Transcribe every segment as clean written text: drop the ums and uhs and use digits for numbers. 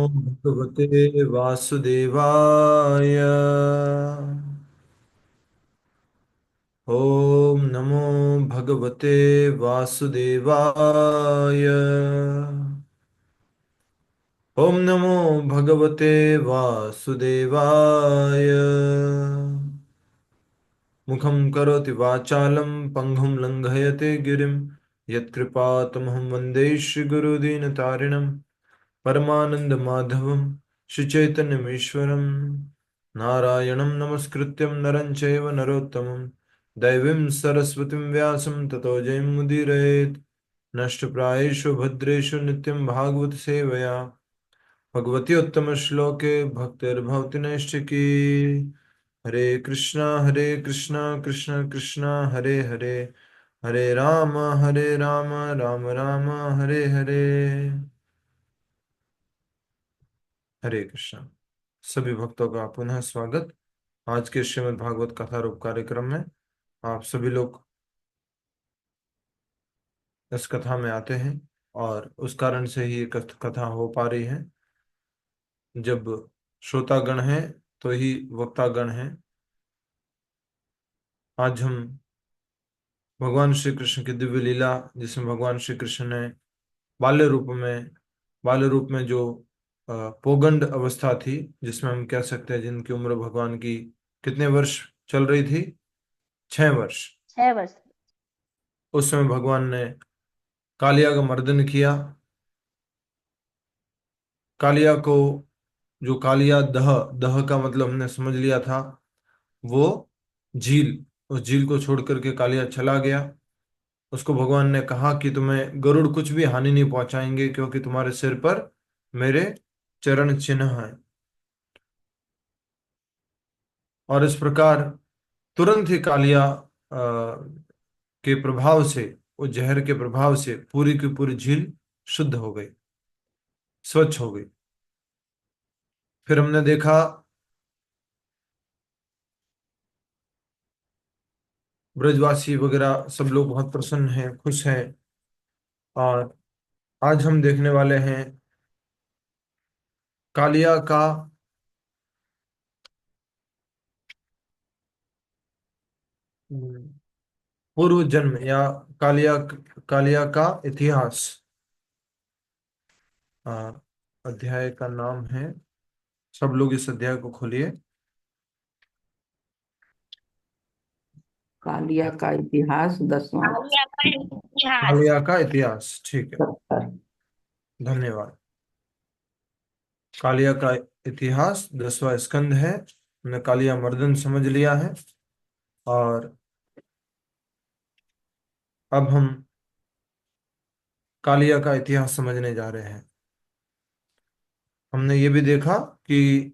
भगवते वासुदेवाय। ओम नमो भगवते वासुदेवाय। ओम नमो भगवते वासुदेवाय। मुखं करोति वाचालं पंगुं लंघयते गिरिं यत्कृपातमहं वन्दे श्रीगुरुदीनतारिणं परमानंद माधवम श्रीचैतन्यमीश्वरम नारायणं नमस्कृत्यं नरं चैव नरोत्तमं दैवीं सरस्वतीं व्यासं ततो जयमुदीरयेत् नष्टप्रायेषु भद्रेषु नित्यं भागवत सेवया भगवती उत्तम श्लोके भक्तिर्भवति नैष्ठिकी। हरे कृष्णा कृष्ण कृष्ण हरे हरे, हरे राम राम राम हरे हरे। हरे कृष्णा। सभी भक्तों का पुनः स्वागत आज के श्रीमद् भागवत कथा रूप कार्यक्रम में। आप सभी लोग इस कथा में आते हैं और उस कारण से ही ये कथा हो पा रही है। जब श्रोतागण हैं तो ही वक्तागण हैं। आज हम भगवान श्री कृष्ण की दिव्य लीला, जिसमें भगवान श्री कृष्ण ने बाल्य रूप में बाल्य रूप में जो पौगंड अवस्था थी, जिसमें हम कह सकते हैं जिनकी उम्र भगवान की कितने वर्ष चल रही थी, 6 वर्ष। 6 वर्ष। उस समय भगवान ने कालिया का मर्दन किया। कालिया को, जो कालिया दह दह का मतलब हमने समझ लिया था, वो झील, उस झील को छोड़ करके कालिया चला गया। उसको भगवान ने कहा कि तुम्हें गरुड़ कुछ भी हानि नहीं पहुंचाएंगे, क्योंकि तुम्हारे सिर पर मेरे चरण चिन्ह हैं। और इस प्रकार तुरंत ही कालिया के प्रभाव से, उस जहर के प्रभाव से पूरी की पूरी झील शुद्ध हो गई, स्वच्छ हो गई। फिर हमने देखा ब्रजवासी वगैरह सब लोग बहुत प्रसन्न हैं, खुश हैं। और आज हम देखने वाले हैं कालिया का पूर्व जन्म, या कालिया कालिया का इतिहास। अध्याय का नाम है, सब लोग इस अध्याय को खोलिए। कालिया का इतिहास 10वां इतिहास। कालिया का इतिहास, ठीक है, चैप्टर। धन्यवाद। कालिया का इतिहास 10वां स्कंद है। हमने कालिया मर्दन समझ लिया है और अब हम कालिया का इतिहास समझने जा रहे हैं। हमने ये भी देखा कि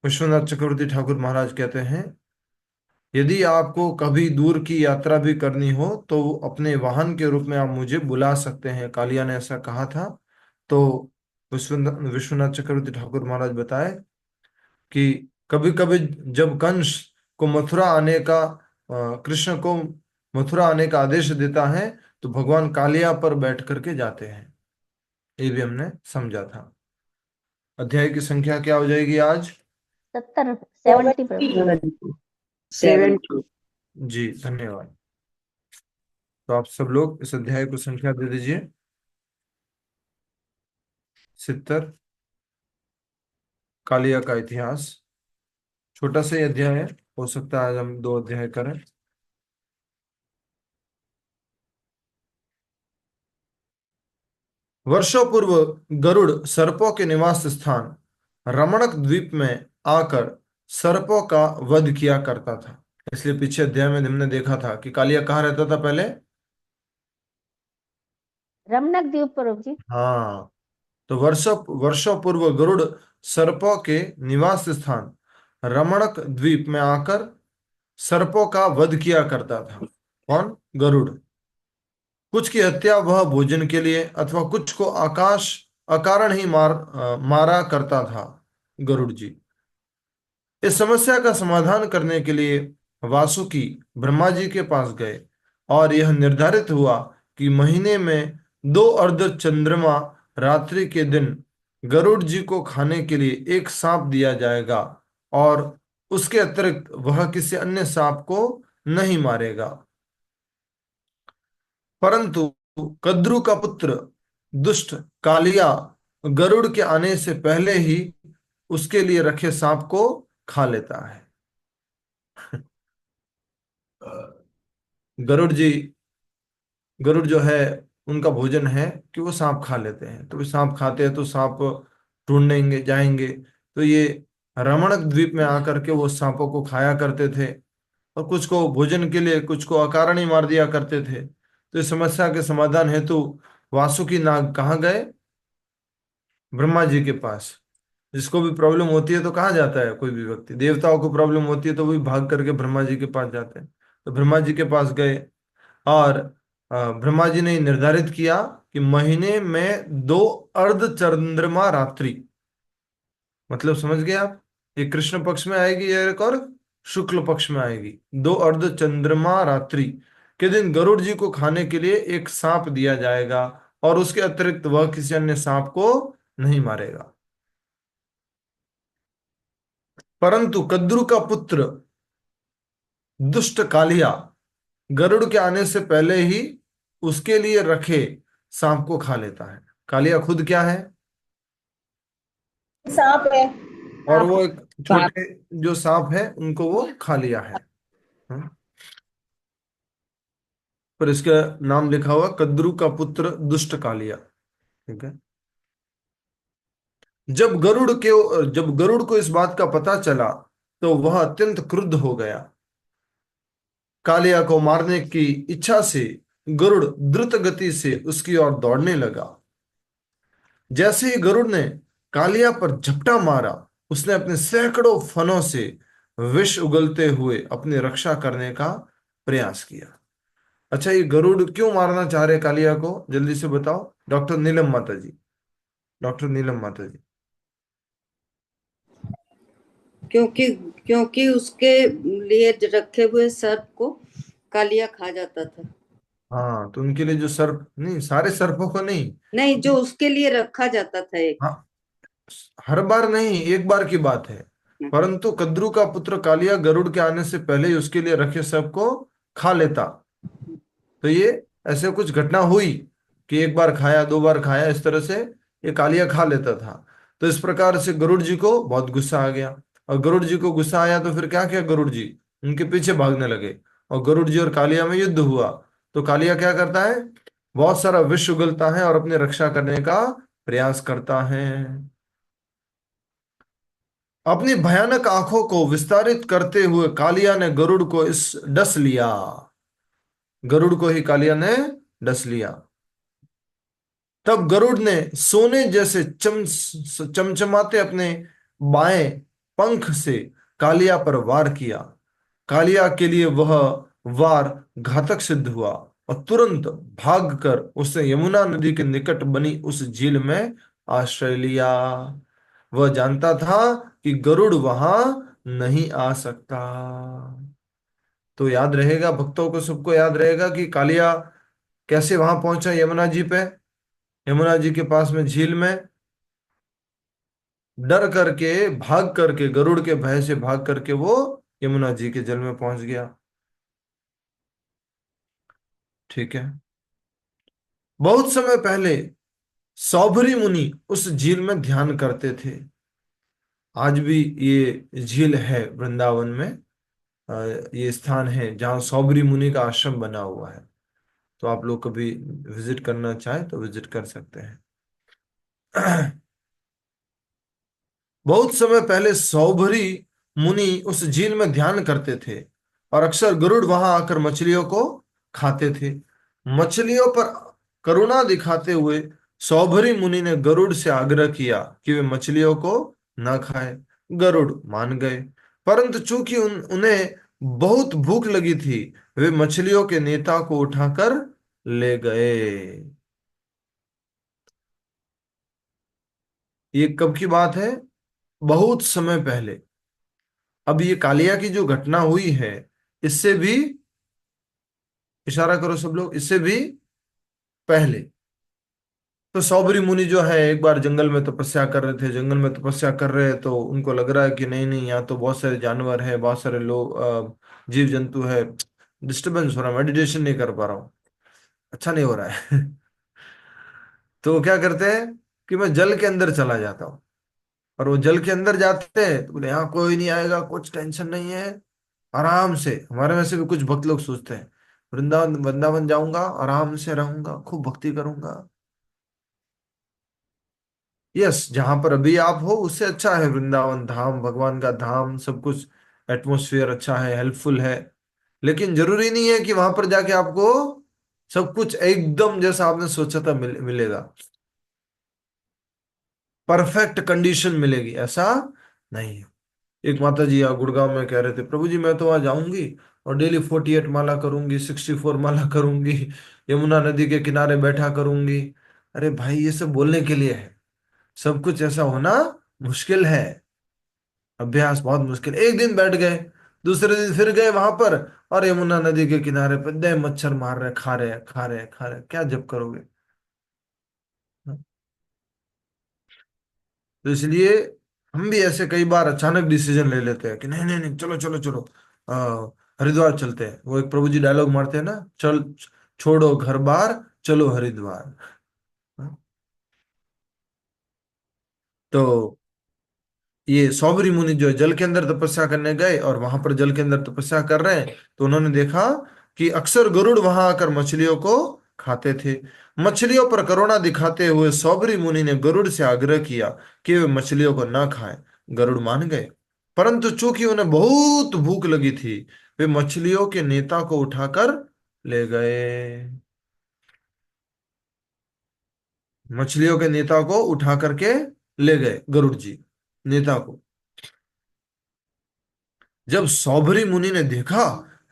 विश्वनाथ चक्रवर्ती ठाकुर महाराज कहते हैं, यदि आपको कभी दूर की यात्रा भी करनी हो तो अपने वाहन के रूप में आप मुझे बुला सकते हैं। कालिया ने ऐसा कहा था। तो विश्वनाथ चक्रवर्ती ठाकुर महाराज बताए कि कभी कभी जब कंस को मथुरा आने का कृष्ण को मथुरा आने का आदेश देता है, तो भगवान कालिया पर बैठ करके जाते हैं। ये भी हमने समझा था। अध्याय की संख्या क्या हो जाएगी आज? 70 प्रभु। 70। जी धन्यवाद। तो आप सब लोग इस अध्याय को संख्या दे दीजिए, 70। कालिया का इतिहास छोटा सा ही अध्याय है, हो सकता है आज हम 2 अध्याय करें। वर्षों पूर्व गरुड़ सर्पों के निवास स्थान रमणक द्वीप में आकर सर्पों का वध किया करता था। इसलिए पीछे अध्याय में हमने देखा था कि कालिया कहाँ रहता था पहले? रमणक द्वीप प्रभु जी। हाँ, तो वर्षों वर्षों पूर्व गरुड़ सर्पों के निवास स्थान रमणक द्वीप में आकर सर्पों का वध किया करता था। कौन? गरुड़। कुछ की हत्या वह भोजन के लिए अथवा कुछ को आकाश अकारण ही मारा करता था। गरुड़ जी इस समस्या का समाधान करने के लिए वासुकी ब्रह्मा जी के पास गए और यह निर्धारित हुआ कि महीने में 2 अर्ध चंद्रमा रात्रि के दिन गरुड़ जी को खाने के लिए एक सांप दिया जाएगा, और उसके अतिरिक्त वह किसी अन्य सांप को नहीं मारेगा। परंतु कद्रु का पुत्र दुष्ट कालिया गरुड़ के आने से पहले ही उसके लिए रखे सांप को खा लेता है। गरुड़ जी, गरुड़ जो है, उनका भोजन है कि वो सांप खा लेते हैं। तो वे सांप खाते हैं तो सांप ढूंढेंगे जाएंगे, तो ये रमणक द्वीप में आकर के वो सांपों को खाया करते थे, और कुछ को भोजन के लिए, कुछ को अकारण ही मार दिया करते थे। तो इस समस्या के समाधान हेतु वासुकी नाग कहाँ गए? ब्रह्मा जी के पास। जिसको भी प्रॉब्लम होती है तो कहाँ जाता है? कोई भी व्यक्ति, देवताओं को प्रॉब्लम होती है तो वो भी भाग करके ब्रह्मा जी के पास जाते हैं। तो ब्रह्मा जी के पास गए, और ब्रह्मा जी ने निर्धारित किया कि महीने में 2 अर्ध चंद्रमा रात्रि, मतलब समझ गए आप, एक कृष्ण पक्ष में आएगी, एक और शुक्ल पक्ष में आएगी। 2 अर्ध चंद्रमा रात्रि के दिन गरुड़ जी को खाने के लिए एक सांप दिया जाएगा, और उसके अतिरिक्त वह किसी अन्य सांप को नहीं मारेगा। परंतु कद्रु का पुत्र दुष्ट कालिया गरुड़ के आने से पहले ही उसके लिए रखे सांप को खा लेता है। कालिया खुद क्या है? सांप है। और आप वो एक सांप। छोटे जो सांप है उनको वो खा लिया है। हाँ? पर इसका नाम लिखा हुआ कद्रु का पुत्र दुष्ट कालिया। ठीक है। जब गरुड़ को इस बात का पता चला तो वह अत्यंत क्रुद्ध हो गया। कालिया को मारने की इच्छा से गरुड़ द्रुत गति से उसकी ओर दौड़ने लगा। जैसे ही गरुड़ ने कालिया पर झपटा मारा, उसने अपने सैकड़ों फनों से विष उगलते हुए अपनी रक्षा करने का प्रयास किया। अच्छा, ये गरुड़ क्यों मारना चाह रहे कालिया को? जल्दी से बताओ डॉक्टर नीलम माता जी। डॉक्टर नीलम माता जी। क्योंकि क्योंकि उसके लिए रखे हुए सर्प को कालिया खा जाता था। हाँ, तो उनके लिए जो सर्प, नहीं सारे सर्पों को नहीं। नहीं, जो उसके लिए रखा जाता था एक। हाँ, हर बार नहीं, एक बार की बात है। परंतु कद्रु का पुत्र कालिया गरुड़ के आने से पहले ही उसके लिए रखे सर्प को खा लेता। तो ये ऐसे कुछ घटना हुई कि एक बार खाया, 2 बार खाया, इस तरह से ये कालिया खा लेता था। तो इस प्रकार से गरुड़ जी को बहुत गुस्सा आ गया, और गरुड़ जी को गुस्सा आया तो फिर क्या किया गरुड़ जी? उनके पीछे भागने लगे, और गरुड़ जी और कालिया में युद्ध हुआ। तो कालिया क्या करता है? बहुत सारा विष उगलता है और अपनी रक्षा करने का प्रयास करता है। अपनी भयानक आंखों को विस्तारित करते हुए कालिया ने गरुड़ को इस डस लिया। गरुड़ को ही कालिया ने डस लिया। तब गरुड़ ने सोने जैसे चमचमाते अपने बाएं पंख से कालिया पर वार किया। कालिया के लिए वह वार घातक सिद्ध हुआ, और तुरंत भागकर उसने यमुना नदी के निकट बनी उस झील में आश्रय लिया। वह जानता था कि गरुड़ वहां नहीं आ सकता। तो याद रहेगा, भक्तों को सबको याद रहेगा कि कालिया कैसे वहां पहुंचा यमुना जी पे। यमुना जी के पास में झील में डर करके, भाग करके, गरुड़ के भय से भाग करके वो यमुना जी के जल में पहुंच गया। ठीक है। बहुत समय पहले सौभरी मुनि उस झील में ध्यान करते थे। आज भी ये झील है वृंदावन में। ये स्थान है जहाँ सौभरी मुनि का आश्रम बना हुआ है। तो आप लोग कभी विजिट करना चाहें तो विजिट कर सकते हैं। बहुत समय पहले सौभरी मुनि उस झील में ध्यान करते थे, और अक्सर गरुड़ वहां आकर मछलियों को खाते थे। मछलियों पर करुणा दिखाते हुए सौभरी मुनि ने गरुड़ से आग्रह किया कि वे मछलियों को न खाए। गरुड़ मान गए, परंतु चूंकि उन्हें बहुत भूख लगी थी, वे मछलियों के नेता को उठाकर ले गए। ये कब की बात है? बहुत समय पहले। अब ये कालिया की जो घटना हुई है, इससे भी, इशारा करो सब लोग, इससे भी पहले। तो सौबरी मुनि जो है एक बार जंगल में तपस्या कर रहे थे, जंगल में तपस्या कर रहे हैं, तो उनको लग रहा है कि नहीं नहीं, यहाँ तो बहुत सारे जानवर हैं, बहुत सारे लोग, जीव जंतु है, डिस्टरबेंस हो रहा है, मेडिटेशन नहीं कर पा रहा हूँ, अच्छा नहीं हो रहा है। तो वो क्या करते हैं कि मैं जल के अंदर चला जाता हूँ। और वो जल के अंदर जाते हैं तो बोले यहाँ कोई नहीं आएगा, कुछ टेंशन नहीं है, आराम से। हमारे में से भी कुछ भक्त लोग सोचते हैं वृंदावन वृंदावन जाऊंगा, आराम से रहूंगा, खूब भक्ति करूंगा। यस, जहां पर अभी आप हो उससे अच्छा है वृंदावन धाम, भगवान का धाम, सब कुछ एटमोसफियर अच्छा है, हेल्पफुल है। लेकिन जरूरी नहीं है कि वहां पर जाके आपको सब कुछ एकदम जैसा आपने सोचा था मिलेगा, परफेक्ट कंडीशन मिलेगी, ऐसा नहीं है। एक माता जी यहाँ गुड़गांव में कह रहे थे, प्रभु जी मैं तो वहां जाऊंगी और डेली 48 माला करूंगी, 64 माला करूंगी, यमुना नदी के किनारे बैठा करूंगी। अरे भाई, ये सब बोलने के लिए है, सब कुछ ऐसा होना मुश्किल है। अभ्यास बहुत मुश्किल। एक दिन बैठ गए, दूसरे दिन फिर गए वहां पर, और यमुना नदी के किनारे पर दे मच्छर मार रहे, खा रहे खा रहे खा रहे, क्या जब करोगे। तो इसलिए हम भी ऐसे कई बार अचानक डिसीजन ले लेते हैं कि नहीं नहीं नहीं, चलो चलो चलो, हरिद्वार चलते हैं। वो एक प्रभु जी डायलॉग मारते हैं ना, चल, छोड़ो घर बार, चलो हरिद्वार। हाँ, तो ये सौबरी मुनि जो है जल के अंदर तपस्या करने गए, और वहां पर जल के अंदर तपस्या कर रहे हैं, तो उन्होंने देखा कि अक्सर गरुड़ वहां आकर मछलियों को खाते थे। मछलियों पर करुणा दिखाते हुए सौबरी मुनि ने गरुड़ से आग्रह किया कि वे मछलियों को न खाएं। गरुड़ मान गए, परंतु चूंकि उन्हें बहुत भूख लगी थी, वे मछलियों के नेता को उठाकर ले गए। मछलियों के नेता को उठा करके ले गए गरुड़ जी, नेता को। जब सौभरी मुनि ने देखा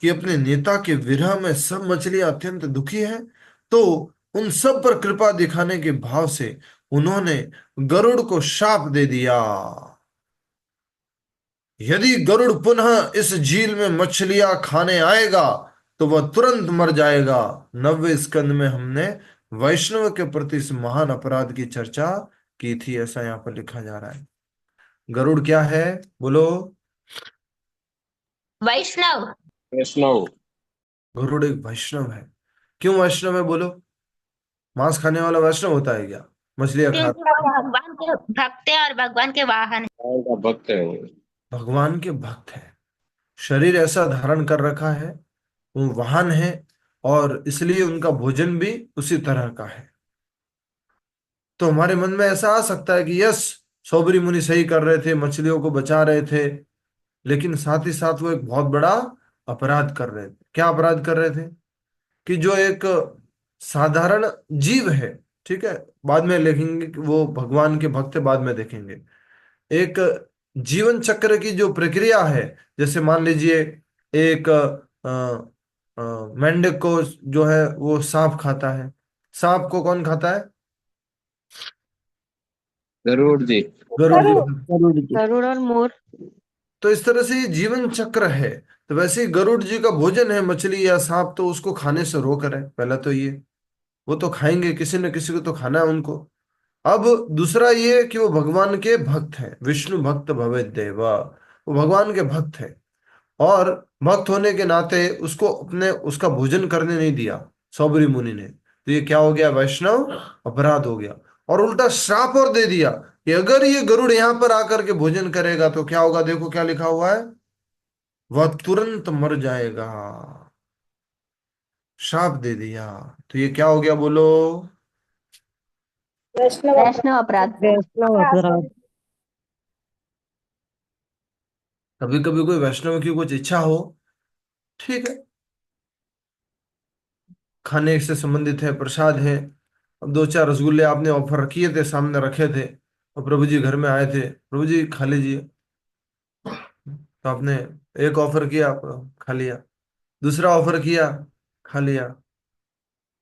कि अपने नेता के विरह में सब मछलियां अत्यंत दुखी हैं, तो उन सब पर कृपा दिखाने के भाव से उन्होंने गरुड़ को शाप दे दिया। यदि गरुड़ पुनः इस झील में मछलियां खाने आएगा तो वह तुरंत मर जाएगा। 90वें स्कंद में हमने वैष्णव के प्रति इस महान अपराध की चर्चा की थी, ऐसा यहाँ पर लिखा जा रहा है। गरुड़ क्या है, बोलो। वैष्णव। वैष्णव। गरुड़ एक वैष्णव है। क्यों वैष्णव है, बोलो। मांस खाने वाला वैष्णव होता है क्या, मछलियां खा। क्योंकि वो भगवान के भक्त है और भगवान के वाहन है। भगवान का भक्त है वो। भगवान के भक्त है, शरीर ऐसा धारण कर रखा है, वो वाहन है, और इसलिए उनका भोजन भी उसी तरह का है। तो हमारे मन में ऐसा आ सकता है कि यस, सौबरी मुनि सही कर रहे थे, मछलियों को बचा रहे थे, लेकिन साथ ही साथ वो एक बहुत बड़ा अपराध कर रहे थे। क्या अपराध कर रहे थे कि जो एक साधारण जीव है, ठीक है, बाद में लिखेंगे कि वो भगवान के भक्त है, बाद में देखेंगे। एक जीवन चक्र की जो प्रक्रिया है, जैसे मान लीजिए एक मेंढक को जो है वो सांप खाता है। सांप को कौन खाता है, जरूर जी। गरुड़ जी। गरुड़ और मोर। तो इस तरह से ये जीवन चक्र है। तो वैसे ही गरुड़ जी का भोजन है मछली या सांप, तो उसको खाने से रोक रहे हैं। पहला तो ये, वो तो खाएंगे, किसी न किसी को तो खाना है उनको। अब दूसरा ये कि वो भगवान के भक्त हैं, विष्णु भक्त भवे देवा, वो भगवान के भक्त है, और भक्त होने के नाते उसको अपने उसका भोजन करने नहीं दिया सौबरी मुनि ने। तो ये क्या हो गया, वैष्णव अपराध हो गया। और उल्टा श्राप और दे दिया कि अगर ये गरुड़ यहां पर आकर के भोजन करेगा तो क्या होगा, देखो क्या लिखा हुआ है, वह तुरंत मर जाएगा। श्राप दे दिया। तो ये क्या हो गया, बोलो। वैष्णव अपराध। कभी कभी कोई वैष्णव की कुछ इच्छा हो, ठीक है, खाने से संबंधित है, प्रसाद है। अब दो चार रसगुल्ले आपने ऑफर किए थे, सामने रखे थे, और प्रभु जी घर में आए थे, प्रभु जी खा लीजिए। तो आपने एक ऑफर किया, खा लिया। दूसरा ऑफर किया, खा लिया।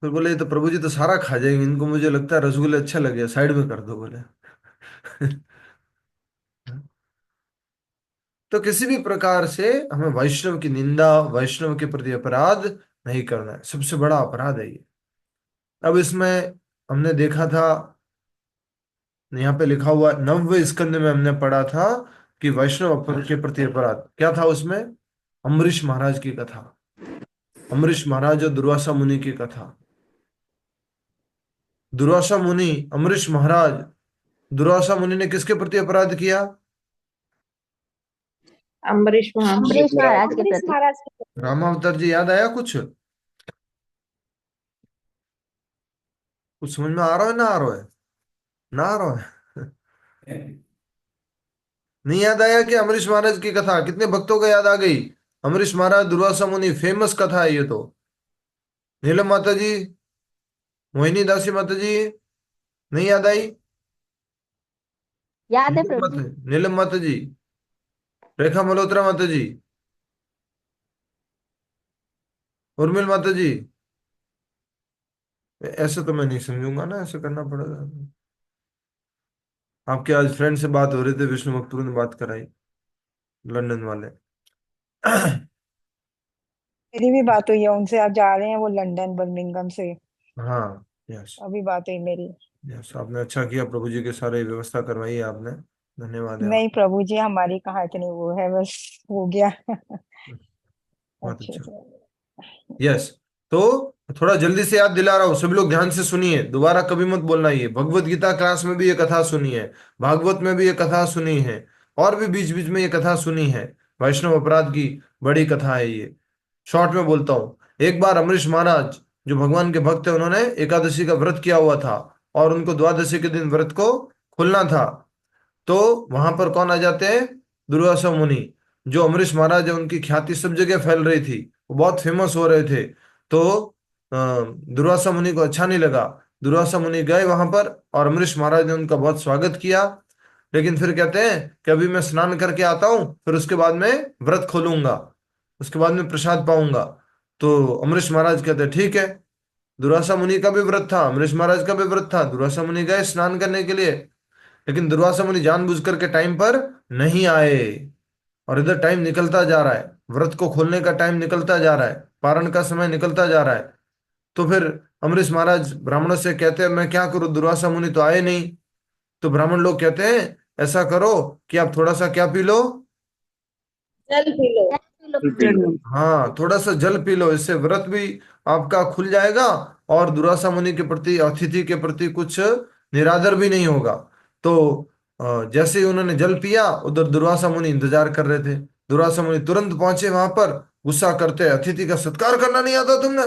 फिर बोले "ये तो प्रभु जी तो सारा खा जाएंगे, इनको मुझे लगता है रसगुल्ले अच्छे लगे, साइड में कर दो", बोले। तो किसी भी प्रकार से हमें वैष्णव की निंदा, वैष्णव के प्रति अपराध नहीं करना है, सबसे बड़ा अपराध है ये। अब इसमें हमने देखा था यहाँ पे लिखा हुआ 9वें स्कंद में हमने पढ़ा था कि वैष्णव के प्रति अपराध क्या था उसमें। अम्बरीश महाराज की कथा, अम्बरीश महाराज और दुर्वासा मुनि की कथा। दुर्वासा मुनि, अम्बरीश महाराज, दुर्वासा मुनि ने किसके प्रति अपराध किया? अम्बरीश महाराज के अम्बरीश प्रति। महाराज के रामावतार जी याद आया कुछ? कुछ समझ में आ रहा है ना आ रहा है? ना आ रहा है? नहीं याद आया कि अम्बरीश महाराज की कथा कितने भक्तों को याद आ गई? अम्बरीश महाराज दुर्वासा मुनि, फेमस कथा है ये तो। नीलम माता जी, मोहिनी दासी माता जी, नहीं याद आई? याद है नीलम प्रभु माता, जी। नीलम माता जी, रेखा मल्होत्रा माता जी, उर्मिल माता जी। ऐसे तो मैं नहीं समझूंगा ना, ऐसे करना पड़ेगा। आपके आज फ्रेंड से बात हो रही थी, विष्णु भक्तों ने बात कराई, लंदन वाले। मेरी भी बात हुई है उनसे, आप जा रहे हैं वो लंदन बर्मिंघम से, हाँ, यस। अभी बात हुई मेरी। यस, आपने अच्छा किया, प्रभु जी के सारे व्यवस्था करवाई है आपने, धन्यवाद है नहीं आपका। प्रभु जी, हमारी कहाँ इतनी वो है, बस हो गया। बहुत अच्छे अच्छा। से। यस। तो थोड़ा जल्दी से याद दिला रहा हूं, सभी लोग ध्यान से सुनिए, दोबारा कभी मत बोलना। ये भगवत गीता क्लास में भी ये कथा सुनी है, भागवत में भी ये कथा सुनी है, और भी बीच बीच में ये कथा सुनी है। वैष्णव अपराध की बड़ी कथा है ये। शॉर्ट में बोलता हूं। एक बार अमरीश महाराज, जो भगवान के भक्त है, उन्होंने एकादशी का व्रत किया हुआ था, और उनको द्वादशी के दिन व्रत को खुलना था। तो वहां पर कौन आ जाते हैं? दुर्वासा मुनि। जो अमरीश महाराज है, उनकी ख्याति सब जगह फैल रही थी, वो बहुत फेमस हो रहे थे। तो दुर्वासा मुनि को अच्छा नहीं लगा। दुर्वासा मुनि गए वहां पर, और अमरीश महाराज ने उनका बहुत स्वागत किया। लेकिन फिर कहते हैं कि अभी मैं स्नान करके आता हूँ, फिर उसके बाद में व्रत खोलूंगा, उसके बाद में प्रसाद पाऊंगा। तो अमरीश महाराज कहते हैं ठीक है। दुर्वासा मुनि का भी व्रत था, अमरीश महाराज का भी व्रत था। दुर्वासा मुनि गए स्नान करने के लिए, लेकिन दुर्वासा मुनि जानबूझ करके टाइम पर नहीं आए, और इधर टाइम निकलता जा रहा है, व्रत को खोलने का टाइम निकलता जा रहा है, पारण का समय निकलता जा रहा है। तो फिर अमरीश महाराज ब्राह्मणों से कहते हैं मैं क्या करूं, दुर्वासा मुनि तो आए नहीं। तो ब्राह्मण लोग कहते हैं ऐसा करो कि आप थोड़ा सा क्या पी लो? जल पी लो। P low. हाँ, थोड़ा सा जल पी लो, इससे व्रत भी आपका खुल जाएगा, और दुर्वासा मुनि के प्रति, अतिथि के प्रति कुछ निरादर भी नहीं होगा। तो जैसे ही उन्होंने जल पिया, उधर दुर्वासा मुनि इंतजार कर रहे थे। दुर्वासा मुनि तुरंत पहुंचे वहां पर, गुस्सा करते, अतिथि का सत्कार करना नहीं आता तुमने?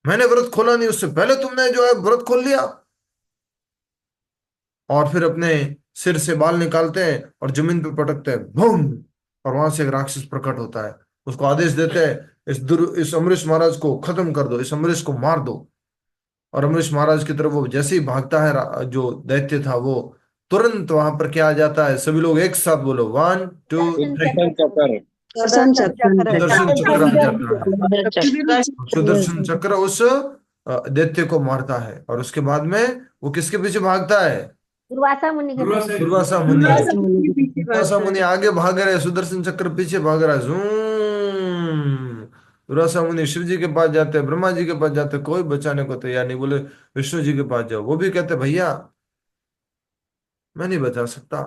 मैंने व्रत खोला नहीं, उससे पहले तुमने जो है व्रत खोल लिया। और फिर अपने सिर से बाल निकालते हैं और जमीन पे पटकते हैं, बूम। और वहां से एक राक्षस प्रकट होता है, उसको आदेश देते हैं इस अमरीश महाराज को खत्म कर दो, इस अमरीश को मार दो। और अमरीश महाराज की तरफ वो जैसे ही भागता है, जो दैत्य था वो तुरंत वहां पर क्या आ जाता है? सभी लोग एक साथ बोलो, 1 2 सुदर्शन 3। चक्र। सुदर्शन चक्र। सुदर्शन चक्र आ जाता है। चक्र। सुदर्शन चक्र उस दैत्य को मारता है, और उसके बाद में वो किसके पीछे भागता है? दुर्वासा मुनि के प्रति। दुर्वासा मुनि। पीछे दुर्वासा मुनि आगे भाग रहे हैं, सुदर्शन चक्र पीछे भाग रहा है, जूम। दुर्वासा मुनि शिव जी के पास जाते हैं, ब्रह्मा जी के पास जाते हैं, कोई बचाने को तैयार नहीं, बोले विष्णु जी के पास जाओ। वो भी कहते भैया मैं नहीं बचा सकता,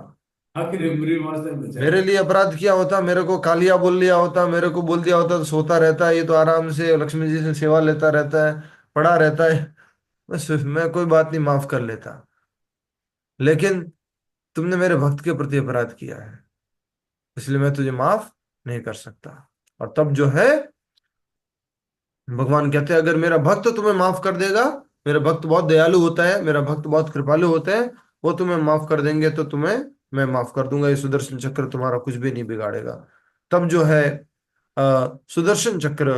मेरे लिए अपराध किया होता, मेरे को कालिया बोल लिया होता, मेरे को बोल दिया होता तो सोता रहता है, ये तो आराम से लक्ष्मी जी से सेवा लेता रहता है, पड़ा रहता है, बस मैं कोई बात नहीं, माफ कर लेता। लेकिन तुमने मेरे भक्त के प्रति अपराध किया है, इसलिए मैं तुझे माफ नहीं कर सकता। और तब जो है, भगवान कहते हैं अगर मेरा भक्त तुम्हें माफ कर देगा, मेरा भक्त बहुत दयालु होता है, मेरा भक्त बहुत कृपालु होता है, वो तुम्हें माफ कर देंगे तो तुम्हें मैं माफ कर दूंगा, ये सुदर्शन चक्र तुम्हारा कुछ भी नहीं बिगाड़ेगा। तब जो है सुदर्शन चक्र,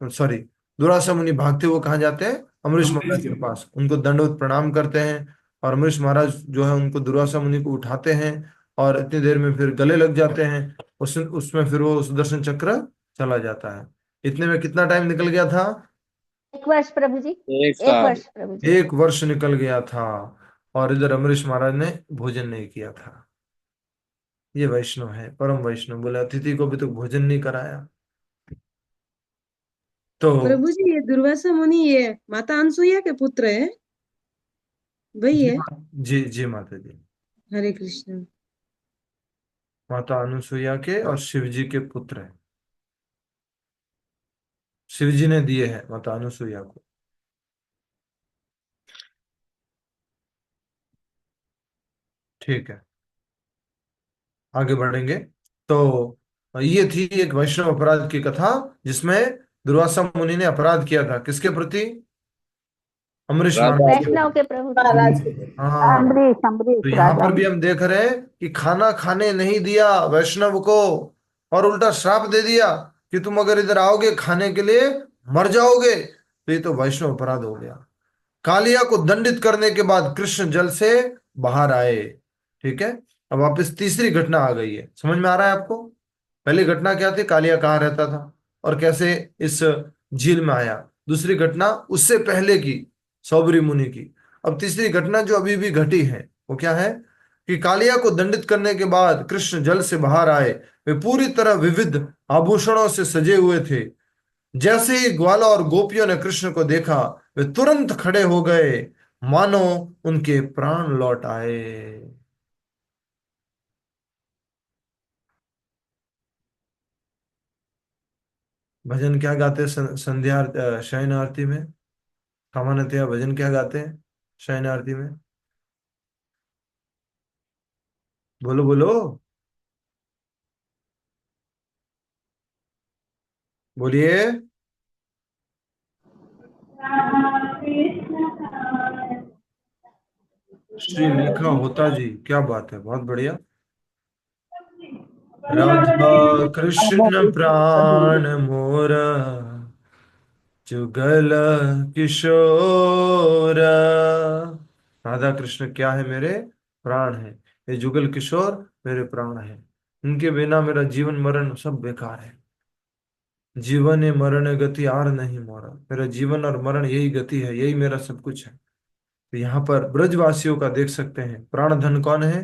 सॉरी, दुरासा मुनि भागते हुए कहाँ जाते हैं? अमरीश महाराज के पास, उनको दंडवत प्रणाम करते हैं। और अमरीश महाराज जो है उनको, दुर्वासा मुनि को उठाते हैं, और इतनी देर में फिर गले लग जाते हैं। उसमें फिर वो सुदर्शन चक्र चला जाता है। इतने में कितना टाइम निकल गया था? 1 वर्ष प्रभु जी। एक 1 साल। वर्ष प्रभु जी। 1 वर्ष निकल गया था, और इधर अमरीश महाराज ने भोजन नहीं किया था। ये वैष्णव है, परम वैष्णव। बोले अतिथि को भी तो भोजन नहीं कराया। तो प्रभु जी, ये दुर्वासा मुनि ये माता अनसुईया के पुत्र है? वही जी है। जी जी माता जी। हरे कृष्ण। माता अनुसुईया के और शिव जी के पुत्र हैं। शिव जी ने दिए हैं माता अनुसुईया को। ठीक है, आगे बढ़ेंगे। तो ये थी एक वैष्णव अपराध की कथा, जिसमें दुर्वासा मुनि ने अपराध किया था किसके प्रति? अमरीश राधा महाराज के वैष्णव के प्रभु जी। प्रति। हाँ, अम्बरीश तो अम्बरीश यहाँ राजा। पर भी हम देख रहे हैं कि खाना खाने नहीं दिया वैष्णव को, और उल्टा श्राप दे दिया कि तुम अगर इधर आओगे खाने के लिए मर जाओगे। तो ये तो वैष्णव अपराध हो गया। कालिया को दंडित करने के बाद कृष्ण जल से बाहर आए। ठीक है, अब वापस तीसरी घटना आ गई है, समझ में आ रहा है आपको? पहली घटना क्या थी, कालिया कहाँ रहता था और कैसे इस झील में आया। दूसरी घटना उससे पहले की, सौबरी मुनि की। अब तीसरी घटना जो अभी भी घटी है, वो क्या है कि कालिया को दंडित करने के बाद कृष्ण जल से बाहर आए। वे पूरी तरह विविध आभूषणों से सजे हुए थे। जैसे ही ग्वाला और गोपियों ने कृष्ण को देखा, वे तुरंत खड़े हो गए, मानो उनके प्राण लौट आए। भजन क्या गाते हैं संध्या शयन आरती में? कामानतिया भजन क्या गाते हैं शयन आरती में? बोलो बोलो, बोलिए। श्री लेखा होता जी, क्या बात है, बहुत बढ़िया। राधा कृष्ण प्राण मोरा, जुगल किशोर। राधा कृष्ण क्या है? मेरे प्राण है। ये जुगल किशोर मेरे प्राण है। इनके बिना मेरा जीवन मरण सब बेकार है। जीवन है मरण गति आर नहीं मोरा, मेरा जीवन और मरण यही गति है, यही मेरा सब कुछ है। तो यहाँ पर ब्रजवासियों का देख सकते हैं, प्राण धन कौन है?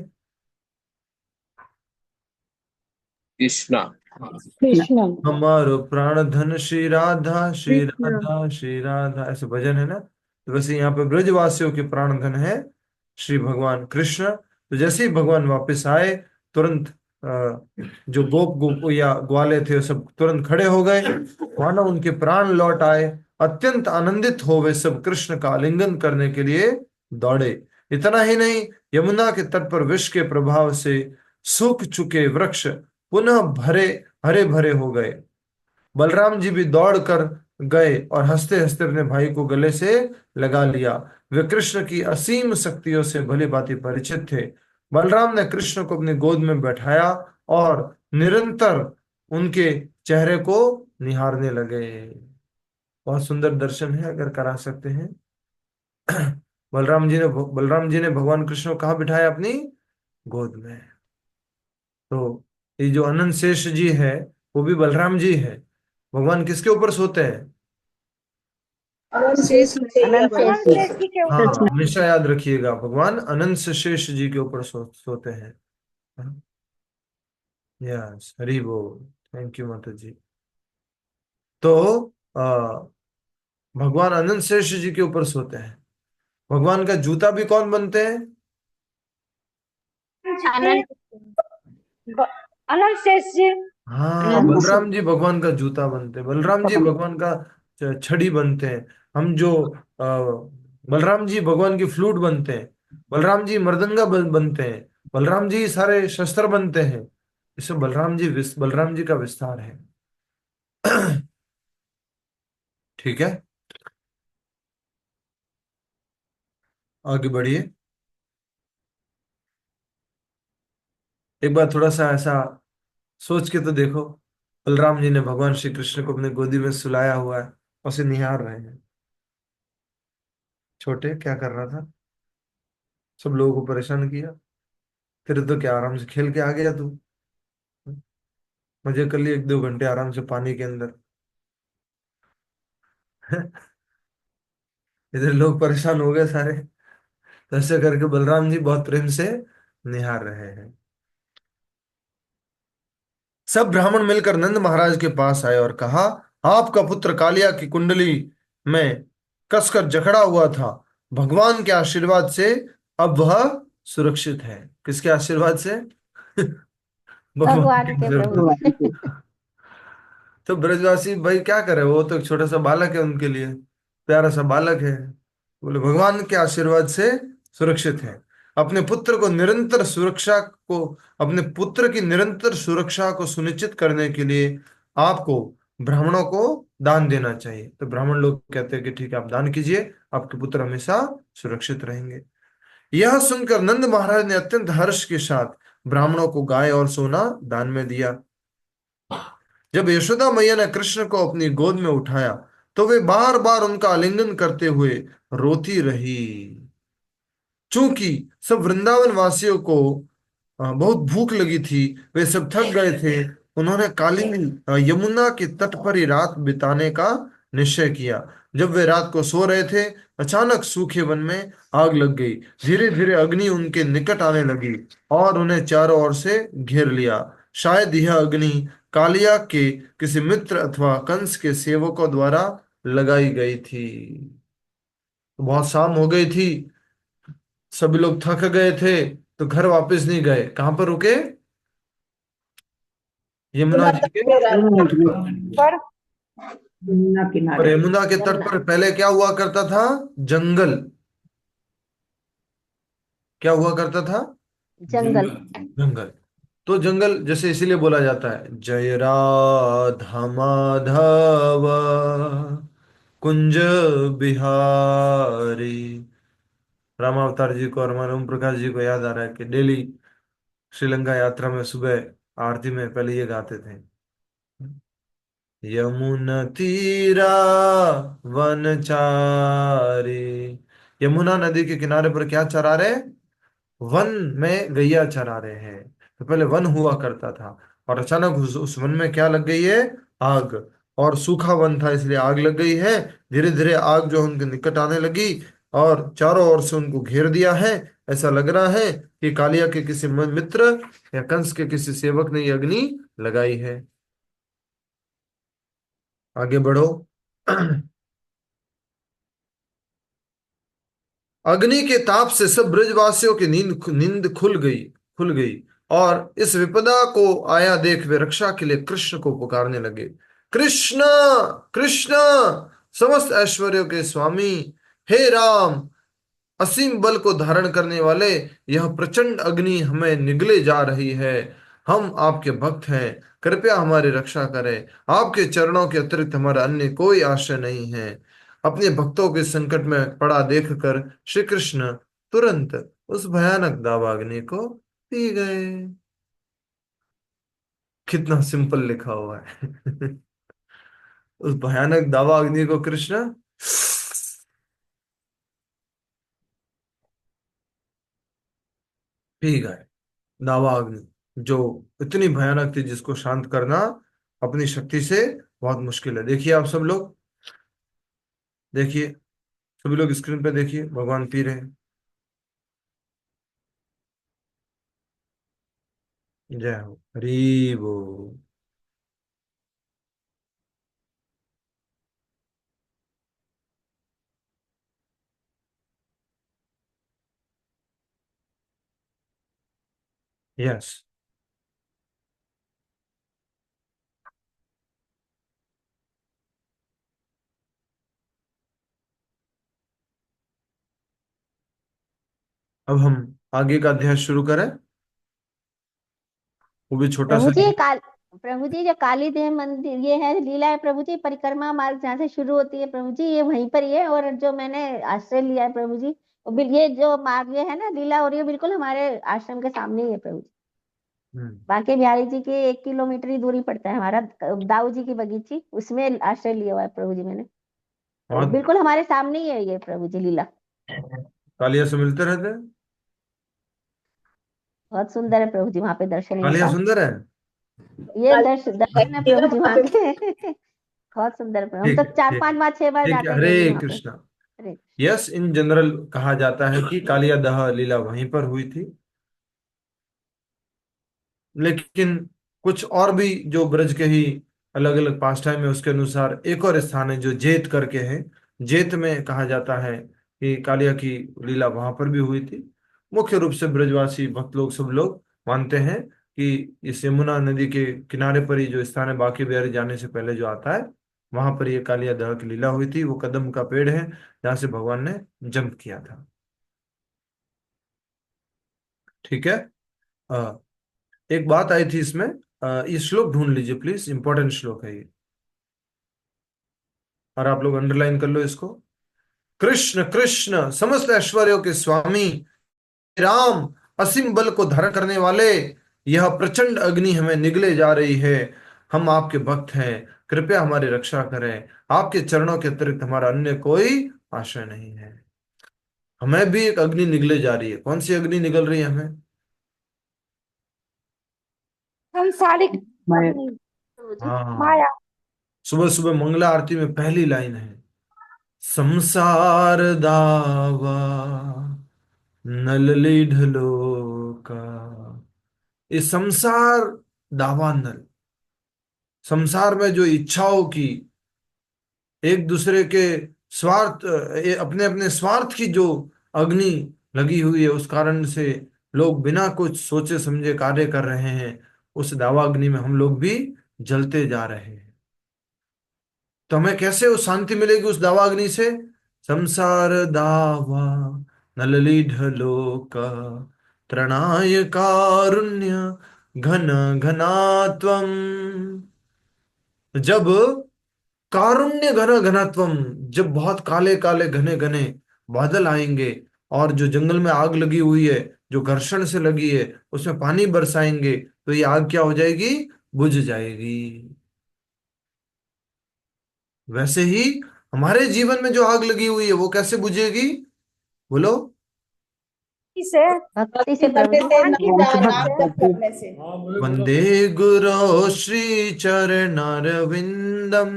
कृष्णा। कृष्ण। हमारो प्राण धन श्री राधा, श्री कृष्ण। राधा, श्री राधा, ऐसे भजन है ना। तो वैसे यहाँ पे ब्रजवासियों के प्राण धन है श्री भगवान कृष्ण। तो जैसे ही भगवान वापस आए, तुरंत जो गोप या ग्वाले थे वो सब तुरंत खड़े हो गए, मानो उनके प्राण लौट आए। अत्यंत आनंदित हो वे सब कृष्ण का आलिंगन करने के लिए दौड़े। इतना ही नहीं, यमुना के तट पर विष के प्रभाव से सूख चुके वृक्ष पुनः भरे हरे भरे हो गए। बलराम जी भी दौड़ कर गए और हंसते हंसते अपने भाई को गले से लगा लिया। वे कृष्ण की असीम शक्तियों से भली भांति परिचित थे। बलराम ने कृष्ण को अपनी गोद में बैठाया और निरंतर उनके चेहरे को निहारने लगे। बहुत सुंदर दर्शन है, अगर करा सकते हैं। बलराम जी ने भगवान कृष्ण को कहाँ बिठाया? अपनी गोद में। तो ये जो अनंत शेष जी है, वो भी बलराम जी है। भगवान किसके ऊपर सोते हैं? शेष अनंत शेष अनंत जी। शेष जी के हाँ, ऊपर। हमेशा याद रखिएगा, भगवान अनंत शेष जी के ऊपर सोते हैं। यस, हरि बोल। थैंक यू माता जी। तो आ, भगवान अनंत शेष जी के ऊपर सोते हैं। भगवान का जूता भी कौन बनते हैं? अनंत ब- अनंत शेष जी। हाँ, अनंत बलराम जी भगवान का जूता बनते हैं, बलराम जी भगवान का छड़ी बनते हैं। हम जो अ, बलराम जी भगवान की फ्लूट बनते हैं, बलराम जी मृदंगा बनते हैं, बलराम जी सारे शस्त्र बनते हैं। इससे बलराम जी का विस्तार है। ठीक है, आगे बढ़िए। एक बार थोड़ा सा ऐसा सोच के तो देखो, बलराम जी ने भगवान श्री कृष्ण को अपने गोदी में सुलाया हुआ है और उसे निहार रहे हैं। छोटे क्या कर रहा था? सब लोगों को परेशान किया। तेरे तो क्या, आराम से खेल के आ गया तू, मजे कर लिए 1-2 घंटे आराम से पानी के अंदर। इधर लोग परेशान हो गए सारे। तो ऐसे करके बलराम जी बहुत प्रेम से निहार रहे हैं। सब ब्राह्मण मिलकर नंद महाराज के पास आए और कहा, आपका पुत्र कालिया की कुंडली में कसकर जकड़ा हुआ था। भगवान के आशीर्वाद से अब वह सुरक्षित है। किसके आशीर्वाद से? भगवान के भगवान के प्रभु आशीर्वाद। जी। तो ब्रजवासी भाई क्या करे, वो तो एक छोटा सा बालक है, उनके लिए प्यारा सा बालक है। बोले भगवान के आशीर्वाद से सुरक्षित है। अपने पुत्र को निरंतर सुरक्षा को अपने पुत्र की निरंतर सुरक्षा को सुनिश्चित करने के लिए आपको ब्राह्मणों को दान देना चाहिए। तो ब्राह्मण लोग कहते हैं कि ठीक है, आप दान कीजिए, आपके पुत्र हमेशा सुरक्षित रहेंगे। यह सुनकर नंद महाराज ने अत्यंत हर्ष के साथ ब्राह्मणों को गाय और सोना दान में दिया। जब यशोदा मैया ने कृष्ण को अपनी गोद में उठाया तो वे बार बार उनका आलिंगन करते हुए रोती रही। चूंकि सब वृंदावन वासियों को बहुत भूख लगी थी, वे सब थक गए थे, उन्होंने काली यमुना के तट पर ही रात बिताने का निश्चय किया। जब वे रात को सो रहे थे, अचानक सूखे वन में आग लग गई। धीरे धीरे अग्नि उनके निकट आने लगी और उन्हें चारों ओर से घेर लिया। शायद यह अग्नि कालिया के किसी मित्र अथवा कंस के सेवकों द्वारा लगाई गई थी। बहुत शाम हो गई थी, सभी लोग थक गए थे, तो घर वापस नहीं गए। कहां पर रुके? यमुना जी के तट पर। पर यमुना और किनारे। यमुना के तट यमुना। पर पहले क्या हुआ करता था? जंगल। क्या हुआ करता था? जंगल। जंगल। तो जंगल जैसे इसीलिए बोला जाता है, जय राधा माधव कुंज बिहारी। रामावतार जी को और हमारे ओम प्रकाश जी को याद आ रहा है कि डेली श्रीलंका यात्रा में सुबह आरती में पहले ये गाते थे, यमुना तीरा वनचारी। यमुना नदी के किनारे पर क्या चरा रहे? वन में गैया चरा रहे हैं। तो पहले वन हुआ करता था और अचानक उस वन में क्या लग गई है? आग। और सूखा वन था इसलिए आग लग गई है। धीरे धीरे आग जो उनके निकट आने लगी और चारों ओर से उनको घेर दिया है। ऐसा लग रहा है कि कालिया के किसी मित्र या कंस के किसी सेवक ने ये अग्नि लगाई है। आगे बढ़ो। अग्नि के ताप से सब ब्रजवासियों की नींद नींद खुल गई और इस विपदा को आया देख वे रक्षा के लिए कृष्ण को पुकारने लगे। कृष्ण, कृष्ण, समस्त ऐश्वर्यों के स्वामी, हे राम, असीम बल को धारण करने वाले, यह प्रचंड अग्नि हमें निगले जा रही है। हम आपके भक्त हैं, कृपया हमारी रक्षा करें। आपके चरणों के अतिरिक्त हमारा अन्य कोई आश्रय नहीं है। अपने भक्तों के संकट में पड़ा देखकर श्री कृष्ण तुरंत उस भयानक दावाग्नि को पी गए। कितना सिंपल लिखा हुआ है। उस भयानक दावाग्नि को कृष्ण पी गए। दावाग्नि जो इतनी भयानक थी, जिसको शांत करना अपनी शक्ति से बहुत मुश्किल है। देखिए आप सब लोग, देखिए सभी लोग स्क्रीन पे देखिए, भगवान पी रहे हैं। जय हो, हरी बोल। यस। अब हम आगे का अध्याय शुरू करें, वो भी छोटा प्रभु सा जी ही। प्रभु जी, जो काली देव मंदिर ये है लीला है प्रभु जी, परिक्रमा मार्ग जहाँ से शुरू होती है प्रभु जी, ये वहीं पर ही है। और जो मैंने आश्रय लिया है प्रभु जी, ये जो मार्ग ये है ना लीला हो रही है, बिल्कुल हमारे आश्रम के सामने ही है प्रभु जी। हम्म। बांके बिहारी जी के 1 किलोमीटर ही दूरी पड़ता है हमारा दाऊ जी की बगीची, उसमें आश्रय लिया हुआ है प्रभु जी मैंने। तो और बिल्कुल हमारे सामने ही है ये प्रभु जी लीला। कालिया से मिलते रहते हैं। बहुत सुंदर है प्रभु जी वहां पे दर्शन कालिया इनका। सुंदर है। ये दर्शन है प्रभु जी वहां के। बहुत सुंदर है प्रभु। हम ठीक तो है, चार ठीक पांच बार 6 बार ठीक है। जाते हैं हरे डेली वहां पे। कृष्णा। अरे यस, इन जनरल कहा जाता है कि कालिया दह लीला वहीं पर हुई थी, लेकिन कुछ और भी जो ब्रज के ही अलग अलग पास टाइम है, उसके अनुसार एक और स्थान है जो जेत करके है। जेत में कहा जाता है कि कालिया की लीला वहां पर भी हुई थी। मुख्य रूप से ब्रजवासी भक्त लोग सब लोग मानते हैं कि इस यमुना नदी के किनारे पर ही जो स्थान है, बांके बिहारी जाने से पहले जो आता है, वहां पर ये कालिया दह की लीला हुई थी। वो कदम का पेड़ है जहां से भगवान ने जंप किया था। ठीक है। अ, एक बात आई थी इसमें। ये श्लोक ढूंढ लीजिए प्लीज, इंपॉर्टेंट श्लोक है ये, और आप लोग अंडरलाइन कर लो इसको। कृष्ण कृष्ण समस्त ऐश्वर्यों के स्वामी राम, असीम बल को धारण करने वाले, यह प्रचंड अग्नि हमें निगले जा रही है। हम आपके भक्त हैं, कृपया हमारी रक्षा करें। आपके चरणों के अतिरिक्त हमारा अन्य कोई आश्रय नहीं है। हमें भी एक अग्नि निगले जा रही है। कौन सी अग्नि निगल रही है हमें? संसारिक माया। अपनी प्रभु हाँ, माया। सुबह सुबह मंगला आरती में पहली लाइन है, संसार दावा नलली ढलोका। ये संसार दावा नल, संसार में जो इच्छाओं की, एक दूसरे के स्वार्थ, अपने अपने स्वार्थ की जो अग्नि लगी हुई है, उस कारण से लोग बिना कुछ सोचे समझे कार्य कर रहे हैं। उस दावा अग्नि में हम लोग भी जलते जा रहे हैं। तो हमें कैसे उस शांति मिलेगी उस दावा अग्नि से? संसार दावा नलली ढलोका, तृणाय कारुण्य घन घनात्वम। जब कारुण्य घन घनत्वम, जब बहुत काले काले घने घने बादल आएंगे, और जो जंगल में आग लगी हुई है, जो घर्षण से लगी है, उसमें पानी बरसाएंगे, तो ये आग क्या हो जाएगी? बुझ जाएगी। वैसे ही हमारे जीवन में जो आग लगी हुई है वो कैसे बुझेगी? बोलो। इसे भक्ति से प्रभु जी। भगवान की उनके भक्ति भक्त से करके। करने से। वंदे गुरो श्री चरणारविंदम।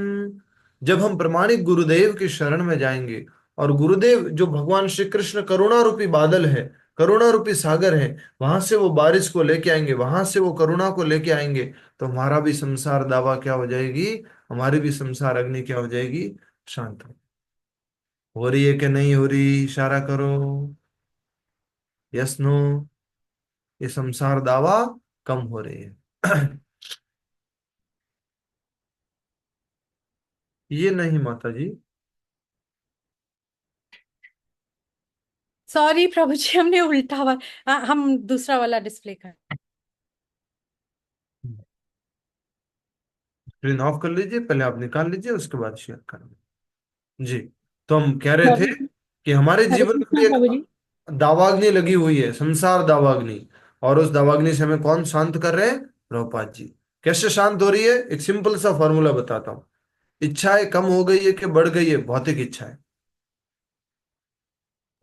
जब हम प्रमाणिक गुरुदेव की शरण में जाएंगे, और गुरुदेव जो भगवान श्री कृष्ण करुणा रूपी बादल है, करुणा रूपी सागर है, वहां से वो बारिश को लेके आएंगे, वहां से वो करुणा को लेके आएंगे, तो हमारा भी संसार दावा क्या हो जाएगी? हमारी भी संसार अग्नि क्या हो जाएगी? शांत हो रही है कि नहीं हो रही? इशारा करो, यस नो। ये संसार दावा कम हो रही है। ये नहीं माता जी। सॉरी प्रभु जी, हमने उल्टा हम दूसरा वाला डिस्प्ले कर। स्क्रीन ऑफ कर लीजिए, पहले आप निकाल लीजिए, उसके बाद शेयर करेंगे। जी। तो हम कह रहे थे हरे कि हमारे हरे जीवन में भी कृष्णा एक प्रभु जी। दावाग्नि लगी हुई है, संसार दावाग्नि। और उस दावाग्नि से हमें कौन शांत कर रहे हैं? प्रभुपाद जी। कैसे शांत हो रही है? एक सिंपल सा फॉर्मूला बताता हूँ। इच्छाएं कम हो गई है कि बढ़ गई है? भौतिक इच्छाएं,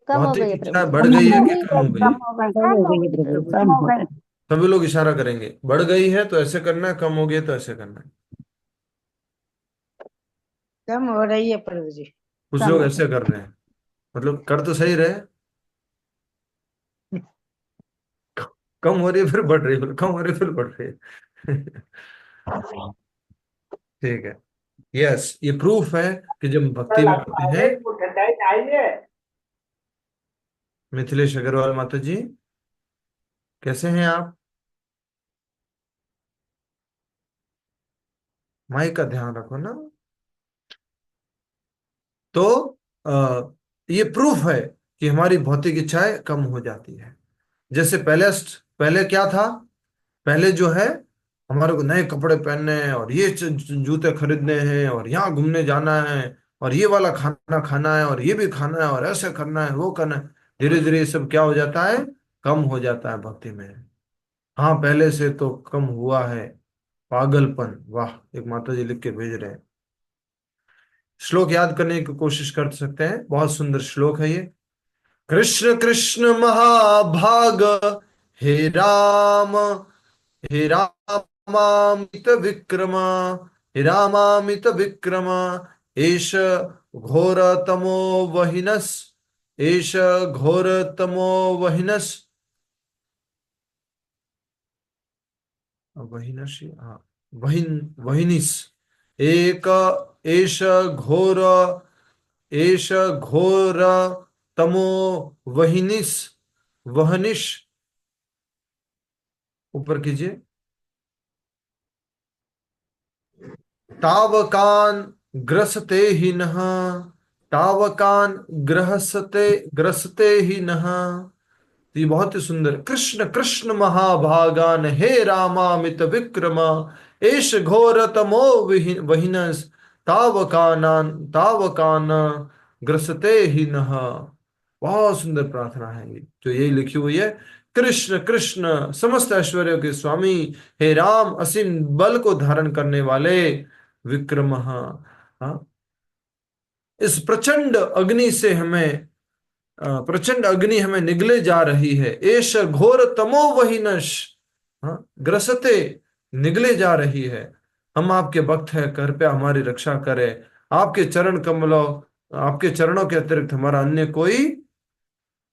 कम हो गई भौतिक है प्रभु इच्छाएं जी। बढ़ कम गई है हो कि गई कम हो गई कम है? हो गई कम हो गई प्रभु कम हो गई। सभी लोग इशारा करेंगे, बढ़ गई है तो ऐसे करना है, कम हो गई है तो ऐसे करना है। कम हो रही है प्रभु जी। कुछ कम लोग हो ऐसे कर रहे हैं, मतलब कर तो सही रहे, कम हो रही है फिर बढ़ रही है, फिर कम हो रही है फिर बढ़ रही है। ठीक है। यस, ये प्रूफ है कि जब हम भक्ति में होते हैं। मिथिलेश अग्रवाल माता जी, कैसे हैं आप? माइक का ध्यान रखो ना। तो ये प्रूफ है कि हमारी भौतिक इच्छाएं कम हो जाती है। जैसे पहले पहले क्या था? पहले जो है, हमारे को नए कपड़े पहनने हैं, और ये जूते खरीदने हैं, और यहाँ घूमने जाना है, और ये वाला खाना खाना है, और ये भी खाना है, और ऐसे करना है, वो करना है। धीरे धीरे ये सब क्या हो जाता है? कम हो जाता है भक्ति में। हाँ, पहले से तो कम हुआ है। पागलपन, वाह! एक माता जी लिख के भेज रहे हैं। श्लोक याद करने की कोशिश कर सकते हैं, बहुत सुंदर श्लोक है ये। कृष्ण कृष्ण महाभाग, हे राम, हे रामामित विक्रम, हे रामामित विक्रम, एष घोर तमो वहिनस, एष घोर तमो वहिनस, वहिनस, हाँ, वहिनिस, एक एष घोर, एष घोर तमो वहिनिस वहनिश, ऊपर कीजिए, तावकान ग्रसते ही नः, तावकान ग्रहसते ग्रसते ही नः। तो ये बहुत ही सुंदर, कृष्ण कृष्ण महाभागान हे रामामित विक्रमा, एष घोर तमो वहिनस, तावकान ग्रसते ही नः। बहुत सुंदर प्रार्थना है ये, जो यही लिखी हुई है। कृष्ण कृष्ण समस्त ऐश्वर्यों के स्वामी, हे राम असीम बल को धारण करने वाले, विक्रम, हाँ, इस प्रचंड अग्नि से हमें, प्रचंड अग्नि हमें निगले जा रही है। एष घोर तमो वहिनश, हाँ, ग्रसते, निगले जा रही है। हम आपके भक्त हैं, कृपया हमारी रक्षा करें। आपके चरण कमलों, आपके चरणों के अतिरिक्त हमारा अन्य कोई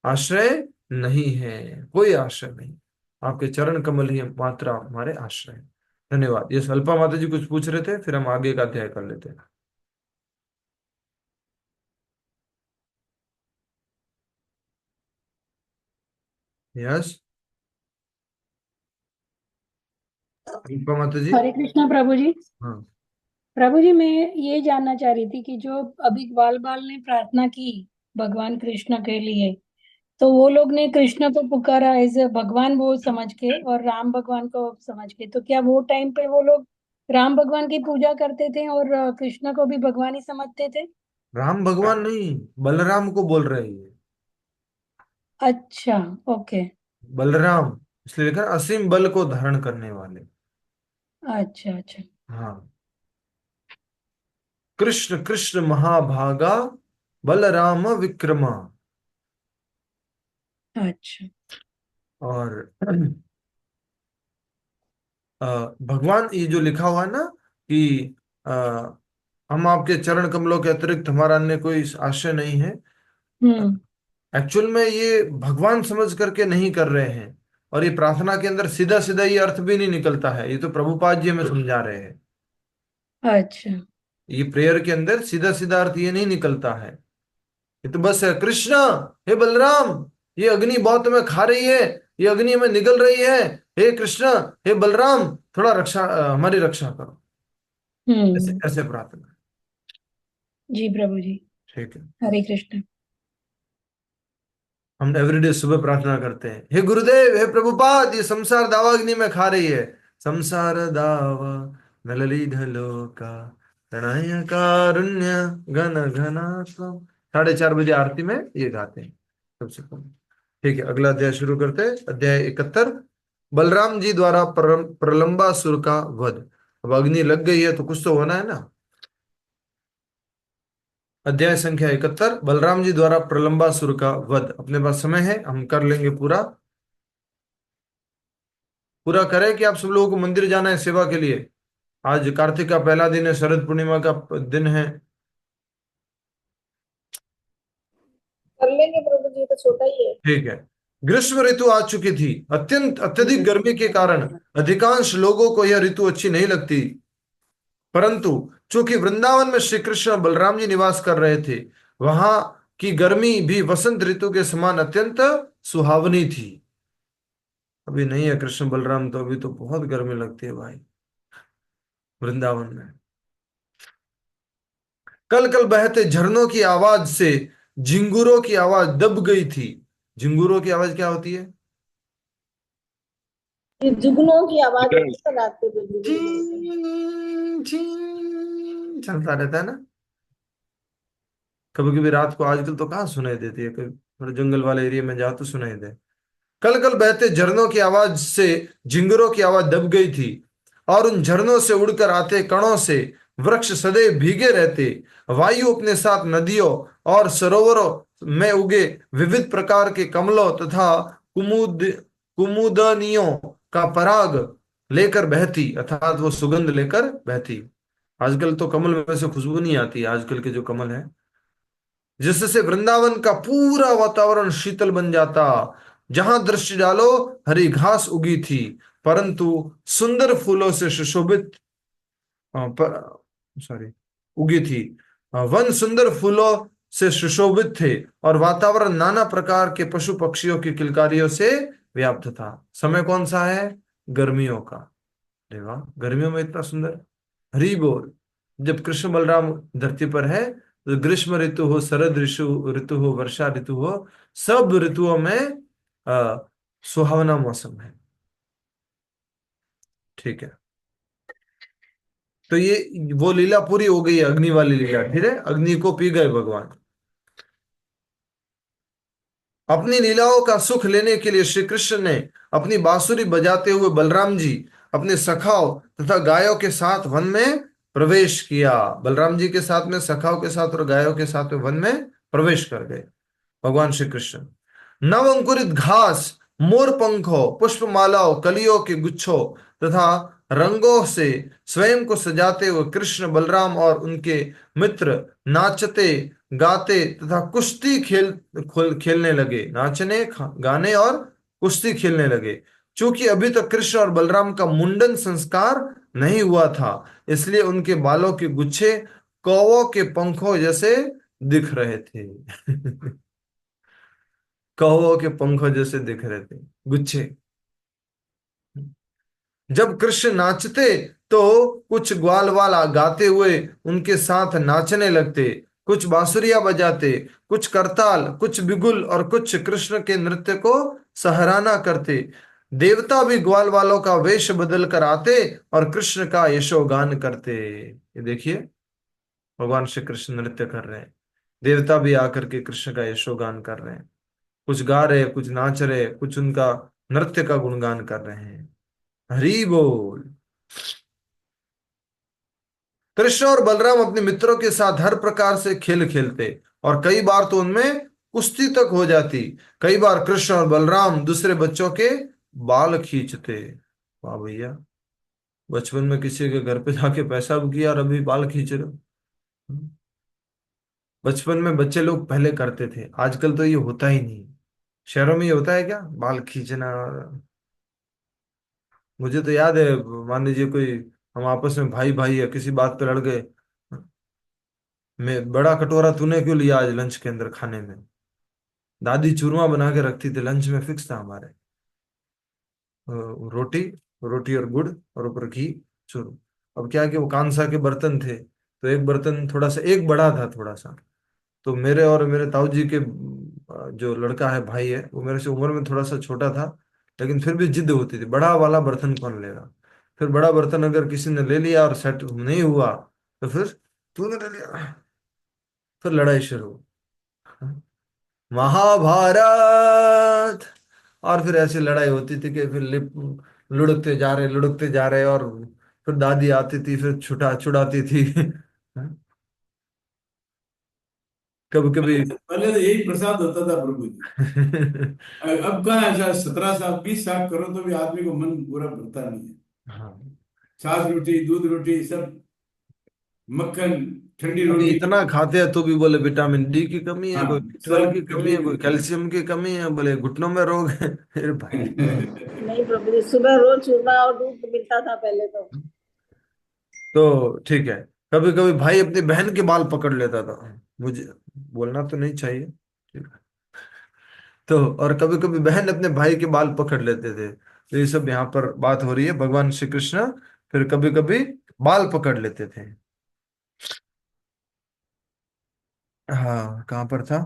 आश्रय नहीं है, कोई आश्रय नहीं। आपके चरण कमल ही मात्र हमारे आश्रय हैं। धन्यवाद। ये अल्पा माता जी कुछ पूछ रहे थे, फिर हम आगे का अध्याय कर लेते हैं। यस, अल्पा माता जी। हरे कृष्णा प्रभु जी। हाँ, प्रभु जी, मैं ये जानना चाह रही थी कि जो अभी ग्वाल बाल ने प्रार्थना की भगवान कृष्ण के लिए, तो वो लोग ने कृष्ण को पुकारा एज ए भगवान वो समझ के और राम भगवान को समझ के, तो क्या वो टाइम पे वो लोग राम भगवान की पूजा करते थे और कृष्ण को भी भगवान ही समझते थे? राम भगवान नहीं, बलराम को बोल रहे हैं। अच्छा, ओके। बलराम, इसलिए लिखा असीम बल को धारण करने वाले। अच्छा अच्छा। हाँ, कृष्ण कृष्ण महाभागा, बलराम विक्रमा। अच्छा और भगवान, ये जो लिखा हुआ है ना कि अ, हम आपके चरण कमलों के अतिरिक्त हमारा अन्य कोई आश्रय नहीं है, हम्म। एक्चुअल में ये भगवान समझ करके नहीं कर रहे हैं। और ये प्रार्थना के अंदर सीधा सीधा ये अर्थ भी नहीं निकलता है, ये तो प्रभुपाद जी हमें समझा रहे हैं। अच्छा। ये प्रेयर के अंदर सीधा सीधा अर्थ ये नहीं निकलता है। ये तो बस है, कृष्ण, हे बलराम, ये अग्नि बहुत तुम्हें खा रही है, ये अग्नि हमें निगल रही है, हे कृष्ण, हे बलराम, थोड़ा रक्षा, हमारी रक्षा करो। ऐसे हम्म। ऐसे प्रार्थना। जी प्रभु जी। ठीक है, हरे कृष्ण। हम एवरीडे सुबह प्रार्थना करते हैं, हे गुरुदेव, हे प्रभुपाद, ये संसार दावाग्नि में खा रही है, संसार दावा नलली ढलोका, प्रणय कारुण्य घन घना स्वम। 4:30 बजे आरती में ये गाते हैं सबसे पहले। ठीक है, अगला अध्याय शुरू करते हैं। अध्याय 71, बलराम जी द्वारा प्रलंबासुर का वध। अब अग्नि लग गई है तो कुछ तो होना है ना। अध्याय संख्या 71, बलराम जी द्वारा प्रलंबासुर का वध। अपने पास समय है, हम कर लेंगे पूरा। पूरा करें कि आप सब लोगों को मंदिर जाना है सेवा के लिए। आज कार्तिक का पहला दिन है, शरद पूर्णिमा का दिन है। कर लेंगे प्रभु जी, तो छोटा ही है। ठीक है। ग्रीष्म ऋतु आ चुकी थी। अत्यंत अत्यधिक गर्मी के कारण अधिकांश लोगों को यह ऋतु अच्छी नहीं लगती, परंतु चूंकि वृंदावन में श्री कृष्ण और बलराम जी निवास कर रहे थे, वहां की गर्मी भी वसंत ऋतु के समान अत्यंत सुहावनी थी। अभी नहीं है कृष्ण बलराम, तो अभी तो बहुत गर्मी लगती है भाई वृंदावन में। कल कल बहते झरनों की आवाज से झिंगुरों की आवाज दब गई थी। झिंगुरों की आवाज क्या होती है? ये जुगनू की आवाज विकर्ण। लगाते थे, जुगनू बोलते हैं। चीं, चीं, चलता रहता है ना। कभी कभी रात को, आजकल तो कहाँ सुनाई देती है, कभी थोड़ा जंगल वाले एरिया में जाओ तो सुनाई दे। कल कल बहते झरनों की आवाज से झिंगुरों की आवाज दब गई थी, और उन झरनों से उड़कर आते कणों से वृक्ष सदैव भीगे रहते। वायु अपने साथ नदियों और सरोवरों में उगे विविध प्रकार के कमलों तथा कुमुदनियों का पराग लेकर बहती, अर्थात वो सुगंध लेकर बहती। आजकल तो कमल में से खुशबू नहीं आती, आजकल के जो कमल है, जिससे वृंदावन का पूरा वातावरण शीतल बन जाता। जहां दृष्टि डालो हरी घास उगी थी, परंतु सुंदर फूलों से सुशोभित, पर सॉरी, उगी थी। वन सुंदर फूलों से सुशोभित थे और वातावरण नाना प्रकार के पशु पक्षियों की किलकारियों से व्याप्त था। समय कौन सा है? गर्मियों का। अरे वाह, गर्मियों में इतना सुंदर। हरि बोल। जब कृष्ण बलराम धरती पर है तो ग्रीष्म ऋतु हो, शरद ऋतु ऋतु हो, वर्षा ऋतु हो, सब ऋतुओं में सुहावना मौसम है। ठीक है, तो ये वो लीला पूरी हो गई है, अग्नि वाली लीला। ठीक है, अग्नि को पी गए भगवान। अपनी लीलाओं का सुख लेने के लिए श्री कृष्ण ने अपनी बांसुरी बजाते हुए बलराम जी अपने सखाओं तथा गायों के साथ वन में प्रवेश किया। बलराम जी के साथ में, सखाओं के साथ और गायों के साथ में वन में प्रवेश कर गए भगवान श्री कृष्ण। नव अंकुरित घास, मोर पंखों, पुष्पमालाओं, कलियों के गुच्छों तथा रंगों से स्वयं को सजाते हुए कृष्ण, बलराम और उनके मित्र नाचते गाते तथा कुश्ती खेलने लगे। नाचने, गाने और कुश्ती खेलने लगे। चूंकि अभी तक कृष्ण और बलराम का मुंडन संस्कार नहीं हुआ था, इसलिए उनके बालों के गुच्छे कौवों के पंखों जैसे दिख रहे थे। कौवों के पंखों जैसे दिख रहे थे गुच्छे। जब कृष्ण नाचते तो कुछ ग्वाल वाला गाते हुए उनके साथ नाचने लगते, कुछ बांसुरियां बजाते, कुछ करताल, कुछ बिगुल और कुछ कृष्ण के नृत्य को सराहना करते। देवता भी ग्वाल वालों का वेश बदल कर आते और कृष्ण का यशोगान करते। ये देखिए, भगवान श्री कृष्ण नृत्य कर रहे हैं, देवता भी आकर के कृष्ण का यशोगान कर रहे हैं। कुछ गा रहे, कुछ नाच रहे, कुछ उनका नृत्य का गुणगान कर रहे हैं। हरि बोल। कृष्ण और बलराम अपने मित्रों के साथ हर प्रकार से खेल खेलते और कई बार तो उनमें कुश्ती तक हो जाती। कई बार कृष्ण और बलराम दूसरे बच्चों के बाल खींचते। वाह भैया, बचपन में किसी के घर पे जाके पैसा भी किया और अभी बाल खींच रहे हो। बचपन में बच्चे लोग पहले करते थे, आजकल तो ये होता ही नहीं। शहरों में ये होता है क्या, बाल खींचना? मुझे तो याद है, मान लीजिए कोई, हम आपस में भाई भाई है, किसी बात पे लड़ गए, मैं बड़ा कटोरा तूने क्यों लिया आज लंच के अंदर खाने में? दादी चूरमा बना के रखती थी, लंच में फिक्स था हमारे। रोटी, रोटी और गुड़ और ऊपर घी, चूरमा। अब क्या है कि वो कांसा के बर्तन थे, तो एक बर्तन थोड़ा सा, एक बड़ा था थोड़ा सा, तो मेरे और मेरे ताऊ जी के जो लड़का है, भाई है, वो मेरे से उम्र में थोड़ा सा छोटा था, लेकिन फिर भी जिद होती थी, बड़ा वाला बर्तन कौन लेगा। फिर बड़ा बर्तन अगर किसी ने ले लिया और सेट नहीं हुआ, तो फिर तूने ले लिया, फिर लड़ाई शुरू। महाभारत। और फिर ऐसी लड़ाई होती थी कि फिर लिप लुढ़कते जा रहे, लुढ़कते जा रहे, और फिर दादी आती थी, फिर छुटा छुड़ाती थी। कभी कभी। पहले तो यही प्रसाद होता था प्रभु जी। अब कहाँ ऐसा 17 साल 20 साल करो तो भी आदमी को मन पूरा भरता नहीं है। हाँ, छाछ रोटी, दूध रोटी, सब मक्खन, ठंडी अभी रोटी। इतना खाते हैं तो भी बोले विटामिन डी की कमी है, हाँ, कोई B12 की सब कमी है, कोई तकलीफ। कैल्शियम की कमी है, बोले घुटनों में रोग है। अरे भाई। नहीं प्रभु जी, सुबह रोज चूरमा और दूध मिलता था पहले तो। तो ठीक है, कभी कभी भाई अपनी बहन के बाल पकड़ लेता था, मुझे बोलना तो नहीं चाहिए, ठीक है। तो और कभी कभी बहन अपने भाई के बाल पकड़ लेते थे, तो ये सब यहाँ पर बात हो रही है, भगवान श्री कृष्ण फिर कभी कभी बाल पकड़ लेते थे। हाँ, कहाँ पर था?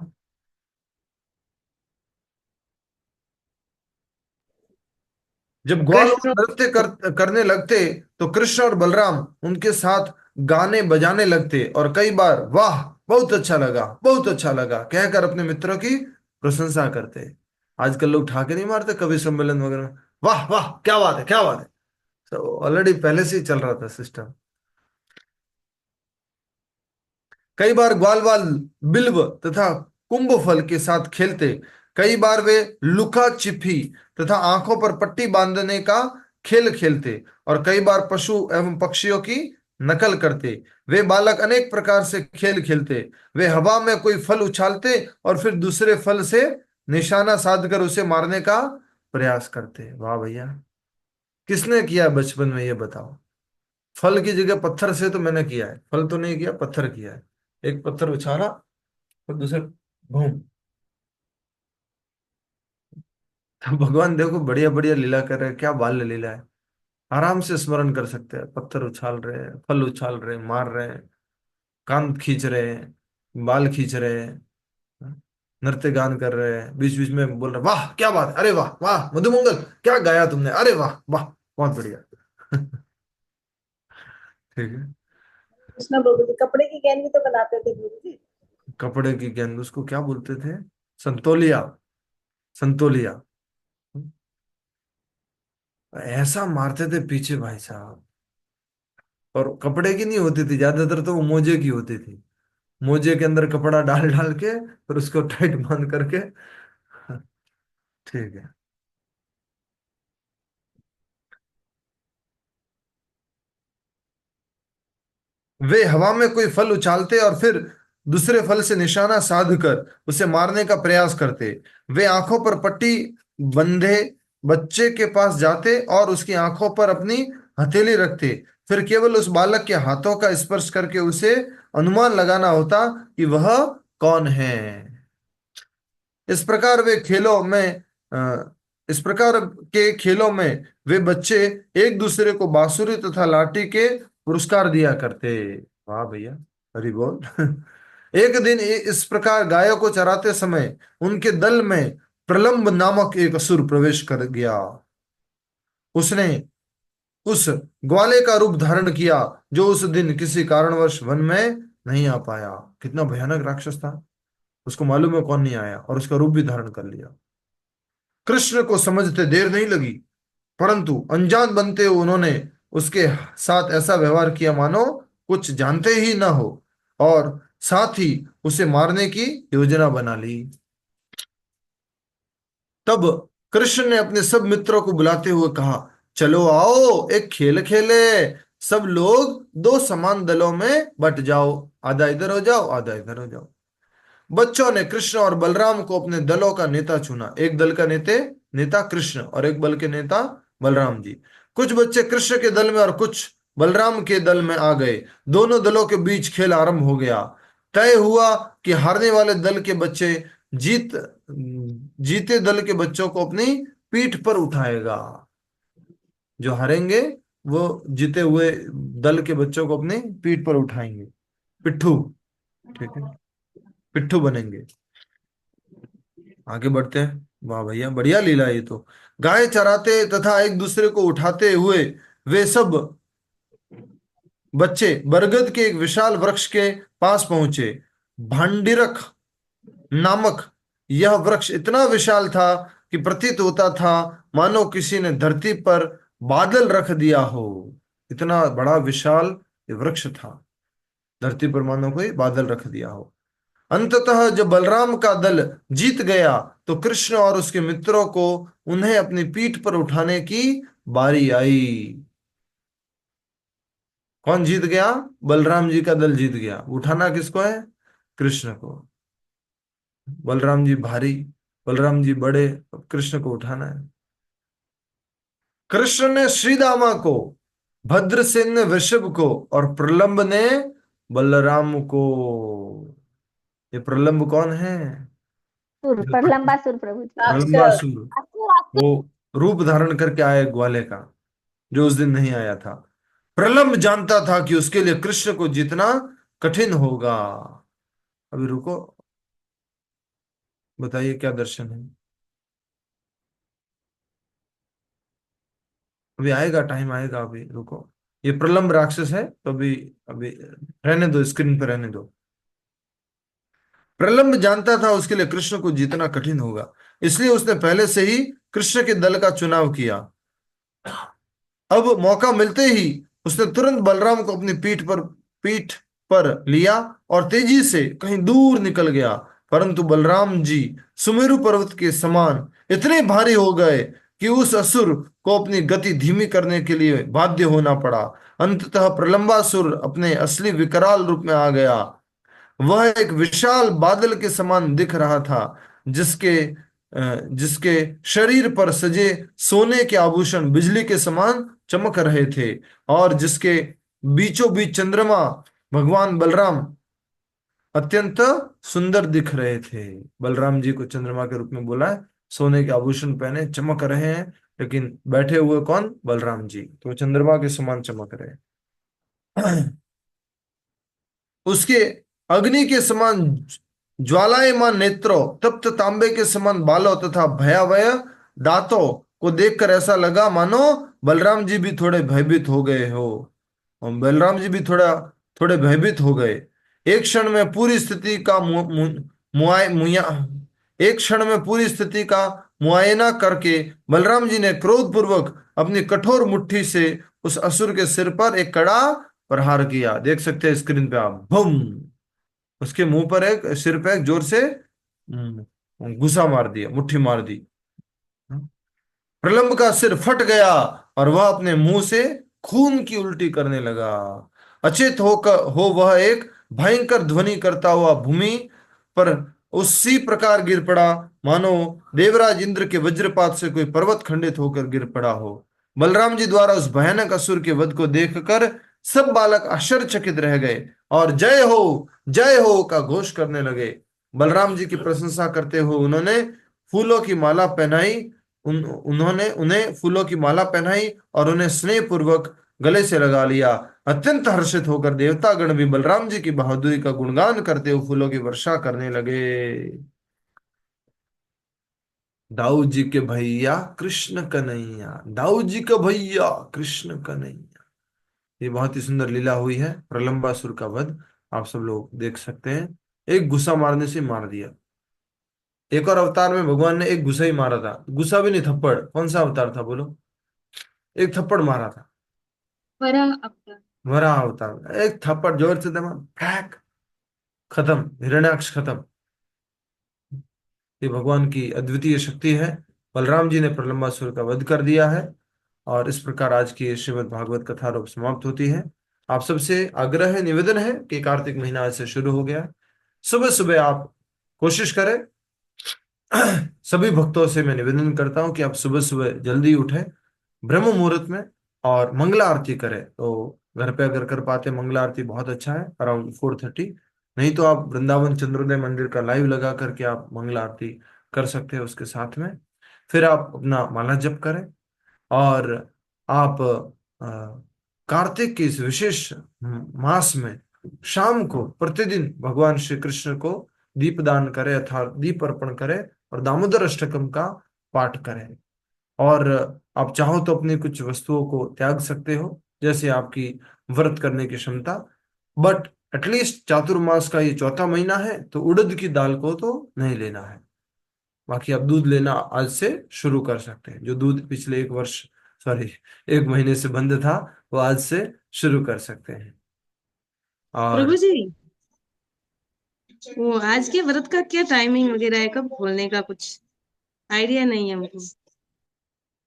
जब ग्वाल कृष्ण नृत्य करने लगते तो कृष्ण और बलराम उनके साथ गाने बजाने लगते और कई बार वाह, बहुत अच्छा लगा, बहुत अच्छा लगा कहकर अपने मित्रों की प्रशंसा करते। आजकल लोग ठाके नहीं मारते कवि सम्मेलन वगैरह में, वाह वाह क्या बात है, क्या बात है। तो ऑलरेडी पहले से ही चल रहा था सिस्टम। कई बार ग्वाल वाल बिल्व तथा कुंभ फल के साथ खेलते। कई बार वे लुका छिपी तथा आंखों पर पट्टी बांधने का खेल खेलते और कई बार पशु एवं पक्षियों की नकल करते। वे बालक अनेक प्रकार से खेल खेलते। वे हवा में कोई फल उछालते और फिर दूसरे फल से निशाना साधकर उसे मारने का प्रयास करते। वाह भैया, किसने किया बचपन में, ये बताओ। फल की जगह पत्थर से तो मैंने किया है, फल तो नहीं किया, पत्थर किया है। एक पत्थर उछाला और दूसरे घूम। तो भगवान देखो बढ़िया बढ़िया लीला कर रहे हैं, क्या बाल्य लीला है। आराम से स्मरण कर सकते हैं, पत्थर उछाल रहे हैं, फल उछाल रहे हैं, मार रहे हैं, कान खींच रहे हैं, बाल खींच रहे हैं, नृत्य गान कर रहे हैं, बीच बीच में बोल रहे हैं, वाह क्या बात, अरे वाह वाह मधुमंगल, क्या गाया तुमने, अरे वाह वाह, बहुत बढ़िया। ठीक है। कृष्णा प्रभु जी कपड़े की गेंद भी तो बनाते थे प्रभु जी। कपड़े की गेंद, उसको क्या बोलते थे? संतोलिया। संतोलिया। ऐसा मारते थे पीछे भाई साहब। और कपड़े की नहीं होती थी ज्यादातर, तो वो मोजे की होती थी। मोजे के अंदर कपड़ा डाल डाल के फिर उसको टाइट बांध करके। ठीक है। वे हवा में कोई फल उछालते और फिर दूसरे फल से निशाना साध कर उसे मारने का प्रयास करते। वे आंखों पर पट्टी बंधे बच्चे के पास जाते और उसकी आंखों पर अपनी हथेली रखते। फिर केवल उस बालक के हाथों का स्पर्श करके उसे अनुमान लगाना होता कि वह कौन है। इस प्रकार वे खेलों में इस प्रकार के खेलों में वे बच्चे एक दूसरे को बांसुरी तथा लाठी के पुरस्कार दिया करते। वाह भैया, हरि बोल। एक दिन इस प्रकार गायों को चराते समय उनके दल में प्रलंब नामक एक असुर प्रवेश कर गया। उसने उस ग्वाले का रूप धारण किया जो उस दिन किसी कारणवश वन में नहीं आ पाया। कितना भयानक राक्षस था, उसको मालूम है कौन नहीं आया, और उसका रूप भी धारण कर लिया। कृष्ण को समझते देर नहीं लगी, परंतु अनजान बनते हुए उन्होंने उसके साथ ऐसा व्यवहार किया मानो कुछ जानते ही न हो, और साथ ही उसे मारने की योजना बना ली। तब कृष्ण ने अपने सब मित्रों को बुलाते हुए कहा, चलो आओ एक खेल खेले। सब लोग दो समान दलों में बट जाओ, आधा इधर हो जाओ आधा इधर हो जाओ। बच्चों ने कृष्ण और बलराम को अपने दलों का नेता चुना। एक दल का नेता कृष्ण और एक बल के नेता बलराम जी। कुछ बच्चे कृष्ण के दल में और कुछ बलराम के दल में आ गए। दोनों दलों के बीच खेल आरंभ हो गया। तय हुआ कि हारने वाले दल के बच्चे जीते दल के बच्चों को अपनी पीठ पर उठाएगा। जो हारेंगे वो जीते हुए दल के बच्चों को अपनी पीठ पर उठाएंगे, पिट्ठू। ठीक है, पिट्ठू बनेंगे। आगे बढ़ते हैं। वाह भैया, बढ़िया लीला है ये तो। गाय चराते तथा एक दूसरे को उठाते हुए वे सब बच्चे बरगद के एक विशाल वृक्ष के पास पहुंचे। भांडिरक नामक यह वृक्ष इतना विशाल था कि प्रतीत होता था मानो किसी ने धरती पर बादल रख दिया हो। इतना बड़ा विशाल ये वृक्ष था, धरती पर मानो कोई बादल रख दिया हो। अंततः जब बलराम का दल जीत गया तो कृष्ण और उसके मित्रों को उन्हें अपनी पीठ पर उठाने की बारी आई। कौन जीत गया? बलराम जी का दल जीत गया। उठाना किसको है? कृष्ण को। बलराम जी भारी, बलराम जी बड़े, अब कृष्ण को उठाना है। कृष्ण ने श्रीदामा को, भद्रसेन ने वृषभ को और प्रलंब ने बलराम को। ये प्रलंब कौन है? सुर पर लंबा सुर प्रभु जी। राक्षस। प्रलंबासुर। वो रूप धारण करके आए ग्वाले का, जो उस दिन नहीं आया था। प्रलंब जानता था कि उसके लिए कृष्ण को जीतना कठिन होगा। अभी रुको, बताइए क्या दर्शन है। अभी आएगा, टाइम आएगा, अभी रुको। ये प्रलंब राक्षस है, तो अभी अभी रहने दो, स्क्रीन पर रहने दो। प्रलंब जानता था उसके लिए कृष्ण को जीतना कठिन होगा, इसलिए उसने पहले से ही कृष्ण के दल का चुनाव किया। अब मौका मिलते ही उसने तुरंत बलराम को अपनी पीठ पर लिया और तेजी से कहीं दूर निकल गया। परंतु बलराम जी सुमेरु पर्वत के समान इतने भारी हो गए कि उस असुर को अपनी गति धीमी करने के लिए बाध्य होना पड़ा। अंततः प्रलंबासुर अपने असली विकराल रूप में आ गया। वह एक विशाल बादल के समान दिख रहा था, जिसके शरीर पर सजे सोने के आभूषण बिजली के समान चमक रहे थे और जिसके बीचों बीच चंद्रमा भगवान बलराम अत्यंत सुंदर दिख रहे थे। बलराम जी को चंद्रमा के रूप में बोला है, सोने के आभूषण पहने चमक रहे हैं, लेकिन बैठे हुए कौन? बलराम जी, तो चंद्रमा के समान चमक रहे हैं। उसके अग्नि के समान ज्वालायमान नेत्रों, तप्त तांबे के समान बालों तथा भयावह दांतों को देखकर ऐसा लगा मानो बलराम जी भी थोड़े भयभीत हो गए हो। और बलराम जी भी थोड़े भयभीत हो गए। एक क्षण में पूरी स्थिति का मु, मु, मुआय मुया एक क्षण में पूरी स्थिति का मुआयना करके बलराम जी ने क्रोधपूर्वक अपनी कठोर मुट्ठी से उस असुर के सिर पर एक कड़ा प्रहार किया। देख सकते हैं स्क्रीन पे आप, बम। उसके मुंह पर एक, सिर पे एक जोर से घुसा मार दिया, मुट्ठी मार दी। प्रलंब का सिर फट गया और वह अपने मुंह से खून की उल्टी करने लगा। अचेत हो वह एक भयंकर ध्वनि करता हुआ भूमि पर उसी प्रकार गिर पड़ा मानो देवराज इंद्र के वज्रपात से कोई पर्वत खंडित होकर गिर पड़ा हो। बलराम जी द्वारा उस भयानक असुर के वध को देखकर सब बालक आश्चर्यचकित रह गए और जय हो का घोष करने लगे। बलराम जी की प्रशंसा करते हुए उन्होंने फूलों की माला पहनाई उन्होंने उन्हें फूलों की माला पहनाई और उन्हें स्नेह पूर्वक गले से लगा लिया। अत्यंत हर्षित होकर देवतागण भी बलराम जी की बहादुरी का गुणगान करते हुए फूलों की वर्षा करने लगे। दाऊद जी के भैया कृष्ण कन्हैया, दाऊद जी का भैया कृष्ण कन्हैया। ये बहुत ही सुंदर लीला हुई है, प्रलंबासुर का वध आप सब लोग देख सकते हैं। एक गुस्सा मारने से मार दिया। एक और अवतार में भगवान ने एक गुस्सा ही मारा था, गुस्सा भी नहीं, थप्पड़। कौन सा अवतार था बोलो? एक थप्पड़ मारा था। वराह अवतार में एक थप्पड़ जोर से दमा, फैक, खत्म, हिरण्याक्ष खत्म। ये भगवान की अद्वितीय शक्ति है। बलराम जी ने प्रलंबासुर का वध कर दिया है। और इस प्रकार आज की श्रीमद् भागवत कथा रूप समाप्त होती है। आप सबसे आग्रह है, निवेदन है कि कार्तिक महीना आज से शुरू हो गया है। सुबह सुबह आप कोशिश करें। सभी भक्तों से मैं निवेदन करता हूं कि आप सुबह सुबह जल्दी उठें ब्रह्म मुहूर्त में और मंगला आरती करें। तो घर पे अगर कर पाते मंगला आरती बहुत अच्छा है, अराउंड 4:30। नहीं तो आप वृंदावन चंद्रोदय मंदिर का लाइव लगा करके आप मंगला आरती कर सकते हैं उसके साथ में। फिर आप अपना माला जप करें और आप कार्तिक के इस विशेष मास में शाम को प्रतिदिन भगवान श्री कृष्ण को दीपदान करें अर्थात दीप अर्पण करें और दामोदर अष्टकम का पाठ करें। और आप चाहो तो अपनी कुछ वस्तुओं को त्याग सकते हो, जैसे आपकी व्रत करने की क्षमता। बट एटलीस्ट चातुर्मास का ये चौथा महीना है तो उड़द की दाल को तो नहीं लेना है। बाकी आप दूध लेना आज से शुरू कर सकते हैं। जो दूध पिछले एक महीने से बंद था वो आज से शुरू कर सकते हैं। और प्रभु जी, वो आज के व्रत का क्या टाइमिंग वगैरह है, कब खोलने का कुछ आइडिया नहीं है हमको।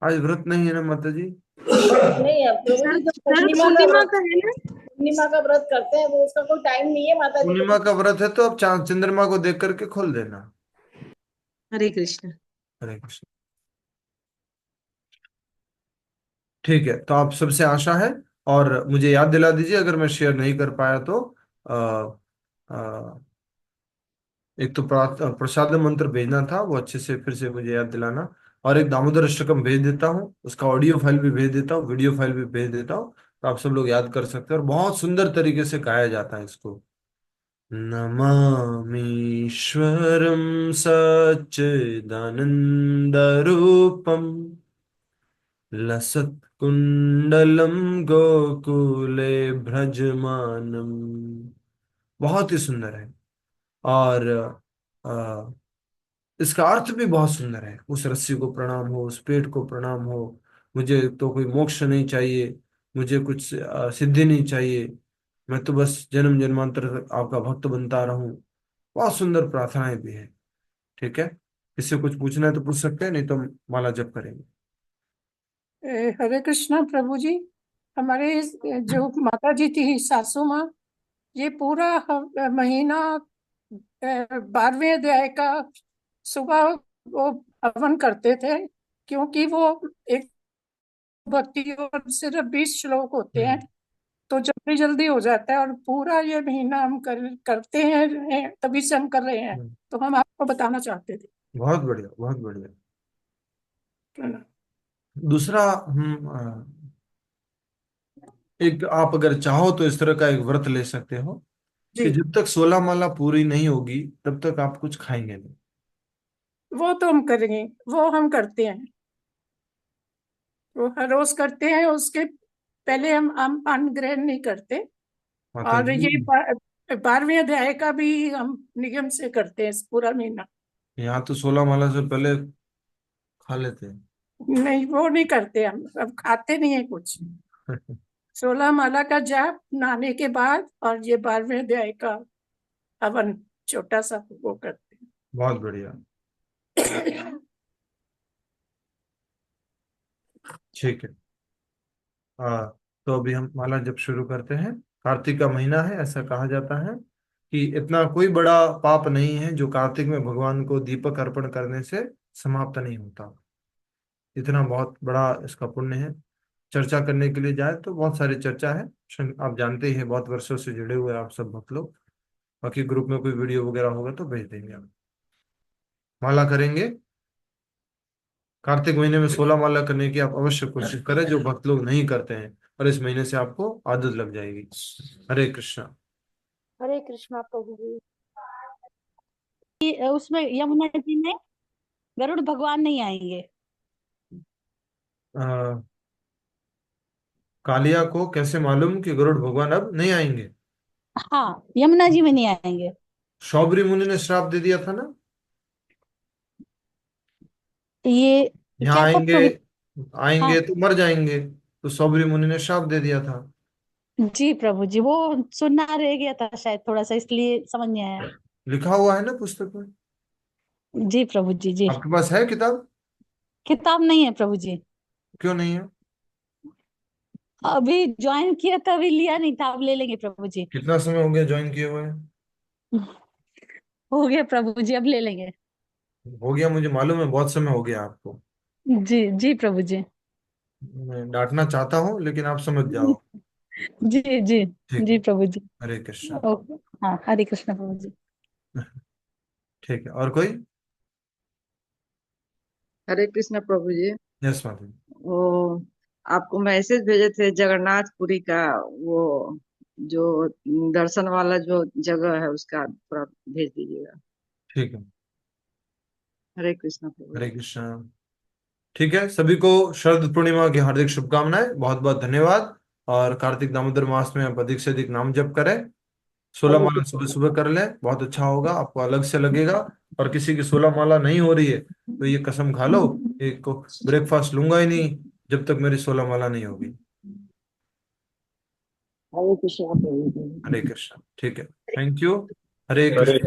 आज व्रत नहीं है ना माता जी? नहीं, अब प्रभु जी जो पूर्णिमा का है ना, पूर्णिमा का व्रत करते हैं वो उसका कोई टाइम नहीं है माता जी। पूर्णिमा का व्रत है तो आप चांद चंद्रमा को देख करके खोल देना। हरे कृष्ण। हरे कृष्ण। ठीक है, तो आप सबसे आशा है और मुझे याद दिला दीजिए अगर मैं शेयर नहीं कर पाया तो। आ, आ, एक तो प्रसाद मंत्र भेजना था, वो अच्छे से फिर से मुझे याद दिलाना। और एक दामोदर अष्टकम भेज देता हूँ, उसका ऑडियो फाइल भी भेज देता हूँ, वीडियो फाइल भी भेज देता हूँ, तो आप सब लोग याद कर सकते हैं। और बहुत सुंदर तरीके से गाया जाता है इसको। नमामीश्वरं सच्चिदानन्दरूपम् लसत्कुण्डलं गोकुले भ्रजमानम्। बहुत ही सुंदर है। और आ, इसका अर्थ भी बहुत सुंदर है। उस रस्सी को प्रणाम हो, उस पेड़ को प्रणाम हो। मुझे तो कोई मोक्ष नहीं चाहिए, मुझे कुछ सिद्धि नहीं चाहिए, मैं तो बस जन्म जन्मांतर तक आपका भक्त बनता रहूं। बहुत सुंदर प्रार्थनाएं भी है। ठीक है, इससे कुछ पूछना है तो पूछ सकते हैं, नहीं तो हम माला जप करेंगे। हरे कृष्णा प्रभु जी। हमारे जो माता जी थी सासू माँ, ये पूरा महीना 12वें अध्याय का सुबह वो हवन करते थे, क्योंकि वो एक भक्ति और सिर्फ 20 श्लोक होते हैं तो जल्दी जल्दी हो जाता है, और पूरा ये महीना हम करते हैं, तभी से हम कर रहे हैं, तो हम आपको बताना चाहते थे। बहुत बढ़िया, बहुत बढ़िया। प्रणाम। दूसरा, एक आप अगर चाहो तो इस तरह का एक व्रत ले सकते हो कि जी, जब तक 16 माला पूरी नहीं होगी तब तक आप कुछ खाएंगे नहीं। वो तो हम करेंगे, वो हम करते हैं, वो हर रोज करते हैं। उसके पहले हम अन्न ग्रहण नहीं करते, माता और जी, ये 12वें अध्याय का भी हम नियम से करते हैं पूरा महीना। यहाँ तो 16 माला से पहले खा लेते हैं। नहीं, वो नहीं करते हम, अब खाते नहीं है कुछ। 16 माला का जाप नहाने के बाद, और ये 12वें अध्याय का हवन छोटा सा वो करते बहुत बढ़िया। हैं। ठीक है। हाँ, तो अभी हम माला जप शुरू करते हैं। कार्तिक का महीना है, ऐसा कहा जाता है कि इतना कोई बड़ा पाप नहीं है जो कार्तिक में भगवान को दीपक अर्पण करने से समाप्त नहीं होता। इतना बहुत बड़ा इसका पुण्य है। चर्चा करने के लिए जाए तो बहुत सारी चर्चा है। आप जानते ही हैं, बहुत वर्षों से जुड़े हुए हैं आप सब भक्त लोग। बाकी ग्रुप में कोई वीडियो वगैरह होगा तो भेज देंगे हम। माला करेंगे। कार्तिक महीने में 16 माला करने की आप अवश्य कोशिश करें, जो भक्त लोग नहीं करते हैं, और इस महीने से आपको आदत लग जाएगी। हरे कृष्णा। हरे कृष्णा प्रभु जी। उसमें यमुना जी में गरुड़ भगवान नहीं आएंगे। अ, कालिया को कैसे मालूम कि गरुड़ भगवान अब नहीं आएंगे? हाँ, यमुना जी में नहीं आएंगे। शौबरी मुनि ने श्राप दे दिया था ना, ये यहाँ क्या कब आएंगे, प्रभु? हाँ आएंगे तो मर जाएंगे। तो शौबरी मुनि ने श्राप दे दिया था। जी प्रभु जी, वो सुनना रह गया था शायद थोड़ा सा, इसलिए समझ नहीं आया। लिखा हुआ है ना पुस्तक में। जी प्रभु जी, जी। आपके पास है किताब? किताब नहीं है प्रभु जी। क्यों नहीं है? अभी ज्वाइन किया था, अभी लिया नहीं था, अब ले लेंगे प्रभु जी। कितना समय हो गया ज्वाइन किए हुए? हो गया प्रभु जी, अब ले लेंगे। हो गया, मुझे मालूम है, बहुत समय हो गया आपको। जी जी प्रभु जी। मैं डांटना चाहता हूँ लेकिन आप समझ जाओ। जी जी। ठीक जी है। प्रभु जी। हरे कृष्ण। ओके। हाँ, हरे कृष्ण प्रभु जी। ठीक है, और कोई? हरे कृष्ण प्रभु जी। यस माता जी। वो आपको मैसेज भेजे थे जगन्नाथपुरी का, वो जो दर्शन वाला जो जगह है उसका थोड़ा भेज दीजिएगा। ठीक है। हरे कृष्ण प्रभु हरे जी। कृष्ण। ठीक है, सभी को शरद पूर्णिमा की हार्दिक शुभकामनाएं, बहुत बहुत धन्यवाद। और कार्तिक दामोदर मास में आप अधिक से अधिक नाम जप करें। 16 हरे माला सुबह सुबह कर लें, बहुत अच्छा होगा, आपको अलग से लगेगा। और किसी की 16 माला नहीं हो रही है तो ये कसम खा लो, एक को ब्रेकफास्ट लूंगा ही नहीं जब तक मेरी 16 माला नहीं होगी। कृष्ण प्रभु जी। हरे कृष्ण। ठीक है, थैंक यू। हरे हरे कृष्ण।